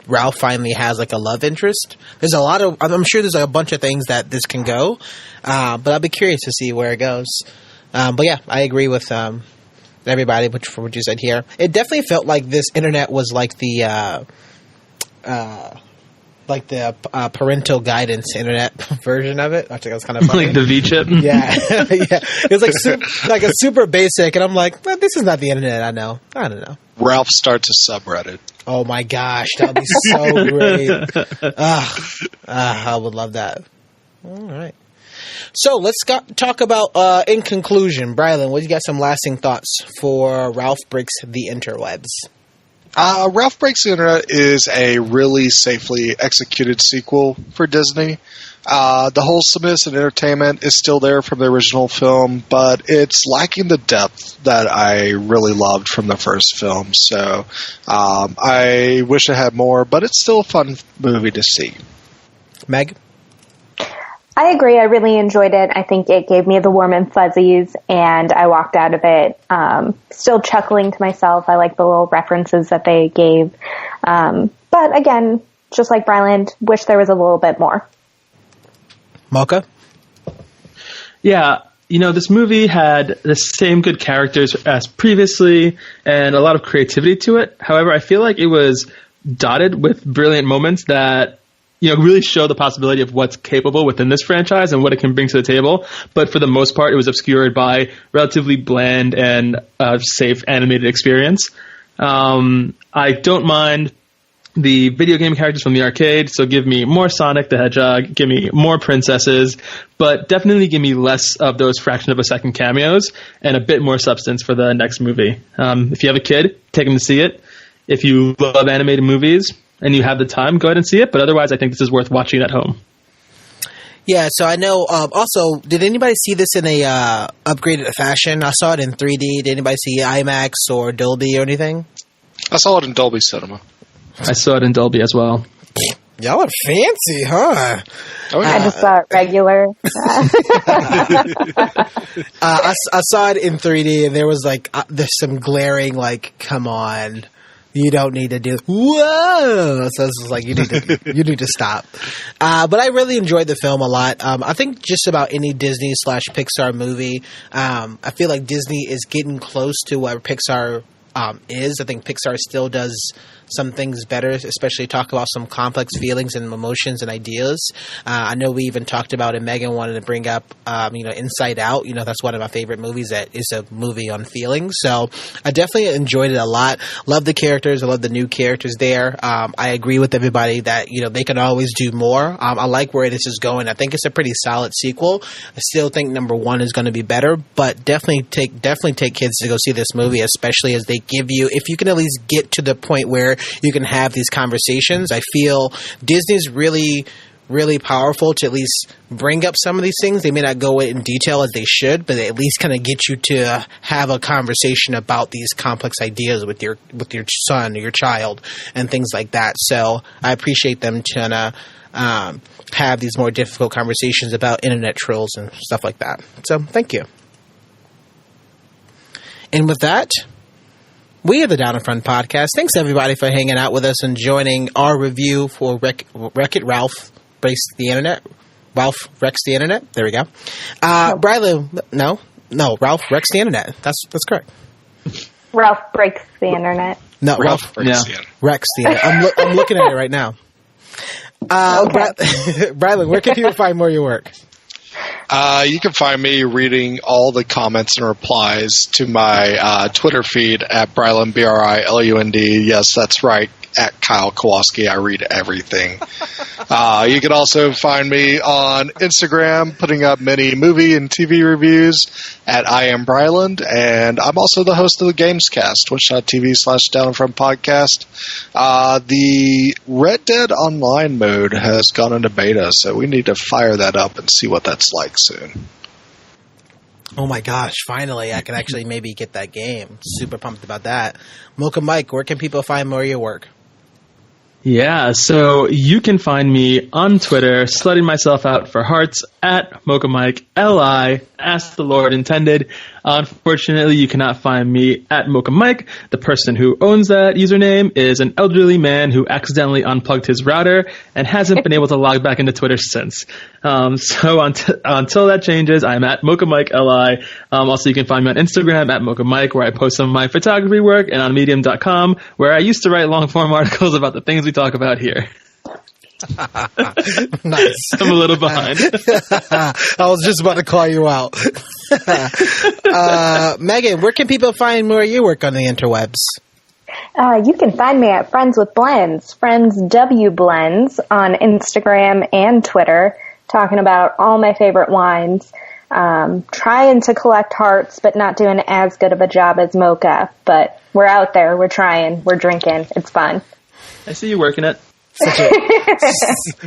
Ralph finally has a love interest. I'm sure there's a bunch of things that this can go, but I'll be curious to see where it goes. But yeah, I agree with everybody, for what you said here. It definitely felt like this internet was like the parental guidance internet version of it. I think that's kind of funny. Like the V-chip? Yeah. Yeah. It was like a super basic, and I'm like, well, this is not the internet I know. I don't know. Ralph starts a subreddit. Oh my gosh, that would be so great. I would love that. All right. So let's talk about, in conclusion, Brylan, what you got some lasting thoughts for Ralph Breaks the Interwebs? Ralph Breaks the Internet is a really safely executed sequel for Disney. The wholesomeness and entertainment is still there from the original film, but it's lacking the depth that I really loved from the first film. So I wish it had more, but it's still a fun movie to see. Meg? I agree. I really enjoyed it. I think it gave me the warm and fuzzies, and I walked out of it still chuckling to myself. I like the little references that they gave. But again, just like Bryland, wish there was a little bit more. Mocha? Yeah, this movie had the same good characters as previously and a lot of creativity to it. However, I feel like it was dotted with brilliant moments that really show the possibility of what's capable within this franchise and what it can bring to the table. But for the most part, it was obscured by relatively bland and safe animated experience. I don't mind the video game characters from the arcade, so give me more Sonic the Hedgehog, give me more princesses, but definitely give me less of those fraction of a second cameos and a bit more substance for the next movie. If you have a kid, take them to see it. If you love animated movies and you have the time, go ahead and see it. But otherwise, I think this is worth watching at home. Yeah, so I know. Also, did anybody see this in a upgraded fashion? I saw it in 3D. Did anybody see IMAX or Dolby or anything? I saw it in Dolby Cinema. I saw it in Dolby as well. Y'all are fancy, huh? Oh, yeah. I just saw it regular. I saw it in 3D, and there was there's some glaring come on. You don't need to do whoa. So it's like you need to stop. But I really enjoyed the film a lot. I think just about any Disney / Pixar movie, I feel like Disney is getting close to where Pixar is. I think Pixar still does some things better, especially talk about some complex feelings and emotions and ideas. I know we even talked about, and Megan wanted to bring up, Inside Out. That's one of my favorite movies that is a movie on feelings. So I definitely enjoyed it a lot. Love the characters. I love the new characters there. I agree with everybody that, they can always do more. I like where this is going. I think it's a pretty solid sequel. I still think number 1 is going to be better, but definitely take kids to go see this movie, especially as they give you, if you can at least get to the point where you can have these conversations. I feel Disney's really, really powerful to at least bring up some of these things. They may not go in detail as they should, but they at least kind of get you to have a conversation about these complex ideas with your son or your child and things like that. So I appreciate them trying to have these more difficult conversations about internet trolls and stuff like that. So thank you. And with that, we are the Down in Front Podcast. Thanks, everybody, for hanging out with us and joining our review for Wreck-It Ralph Breaks the Internet. Ralph Wrecks the Internet. There we go. Briley, no, Ralph Wrecks the Internet. That's correct. Ralph Breaks the Internet. No, Ralph Breaks the Internet. Wrecks the Internet. I'm looking at it right now. Briley, where can people find more of your work? You can find me reading all the comments and replies to my Twitter feed at Bryland, Brilund. Yes, that's right. At Kyle Kowalski. I read everything. You can also find me on Instagram, putting up many movie and TV reviews at I Am Bryland, and I'm also the host of the Gamescast, twitch.tv/Down-in-Front-Podcast. The Red Dead Online mode has gone into beta, so we need to fire that up and see what that's like soon. Oh my gosh, finally I can actually maybe get that game. Super pumped about that. Mocha Mike, where can people find more of your work? Yeah, so you can find me on Twitter, slutting myself out for hearts at Mocha Mike, Li, as the Lord intended. Unfortunately, you cannot find me at Mocha Mike. The person who owns that username is an elderly man who accidentally unplugged his router and hasn't been able to log back into Twitter since. So until that changes, I'm at Mocha Mike, Li. Also, you can find me on Instagram at Mocha Mike, where I post some of my photography work, and on Medium.com, where I used to write long-form articles about the things we talk about here. Nice. I'm a little behind. I was just about to call you out. Megan, where can people find more of your work on the interwebs? You can find me at Friends with Blends, Friends W Blends on Instagram and Twitter, talking about all my favorite wines. Trying to collect hearts, but not doing as good of a job as Mocha. But we're out there, we're trying, we're drinking, it's fun. I see you working it.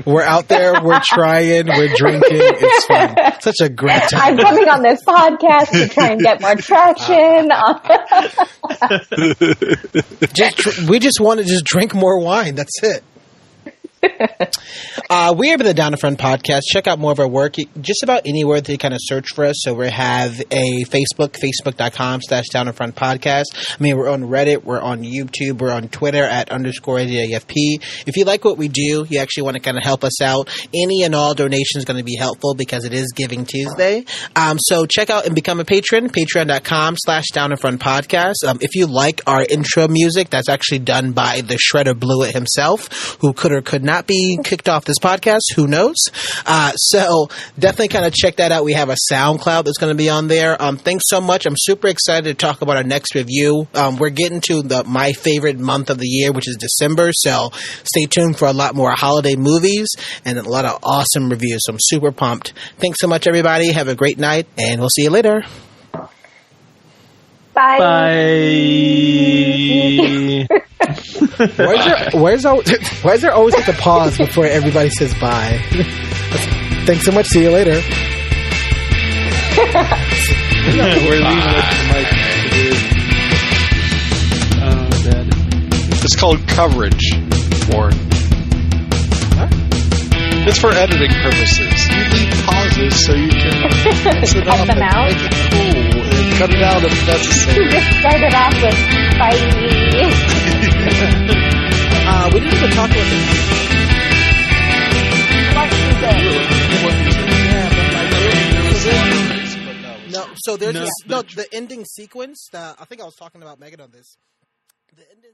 We're out there, we're trying, we're drinking, it's fun. Such a great time. I'm coming on this podcast to try and get more traction. We just want to just drink more wine, that's it. We are the Down in Front podcast. Check out more of our work just about anywhere that you kind of search for us. So we have a facebook.com/Down in Front podcast. I mean, we're on Reddit, we're on YouTube, we're on Twitter at _AFP. If you like what we do, you actually want to kind of help us out, any and all donations going to be helpful because it is Giving Tuesday. So check out and become a patron, patreon.com/Down in Front podcast. If you like our intro music, that's actually done by the Shredder Blewett himself, who could or could not be kicked off this podcast. Who knows? So definitely kind of check that out. We have a SoundCloud that's going to be on there. Thanks so much. I'm super excited to talk about our next review. We're getting to my favorite month of the year, which is December. So stay tuned for a lot more holiday movies and a lot of awesome reviews. So I'm super pumped. Thanks so much, everybody. Have a great night, and we'll see you later. Bye. Bye. Why is there always like a pause before everybody says bye? Thanks so much. See you later. We're leaving it to Mike. Oh, Dad. It's called coverage, Warren. It's for editing purposes. You leave pauses so you can mix it up and out. make it cool and cut it out if necessary. You just started off with bye. We didn't even talk about the the ending sequence. I think I was talking about Megan on this. The ending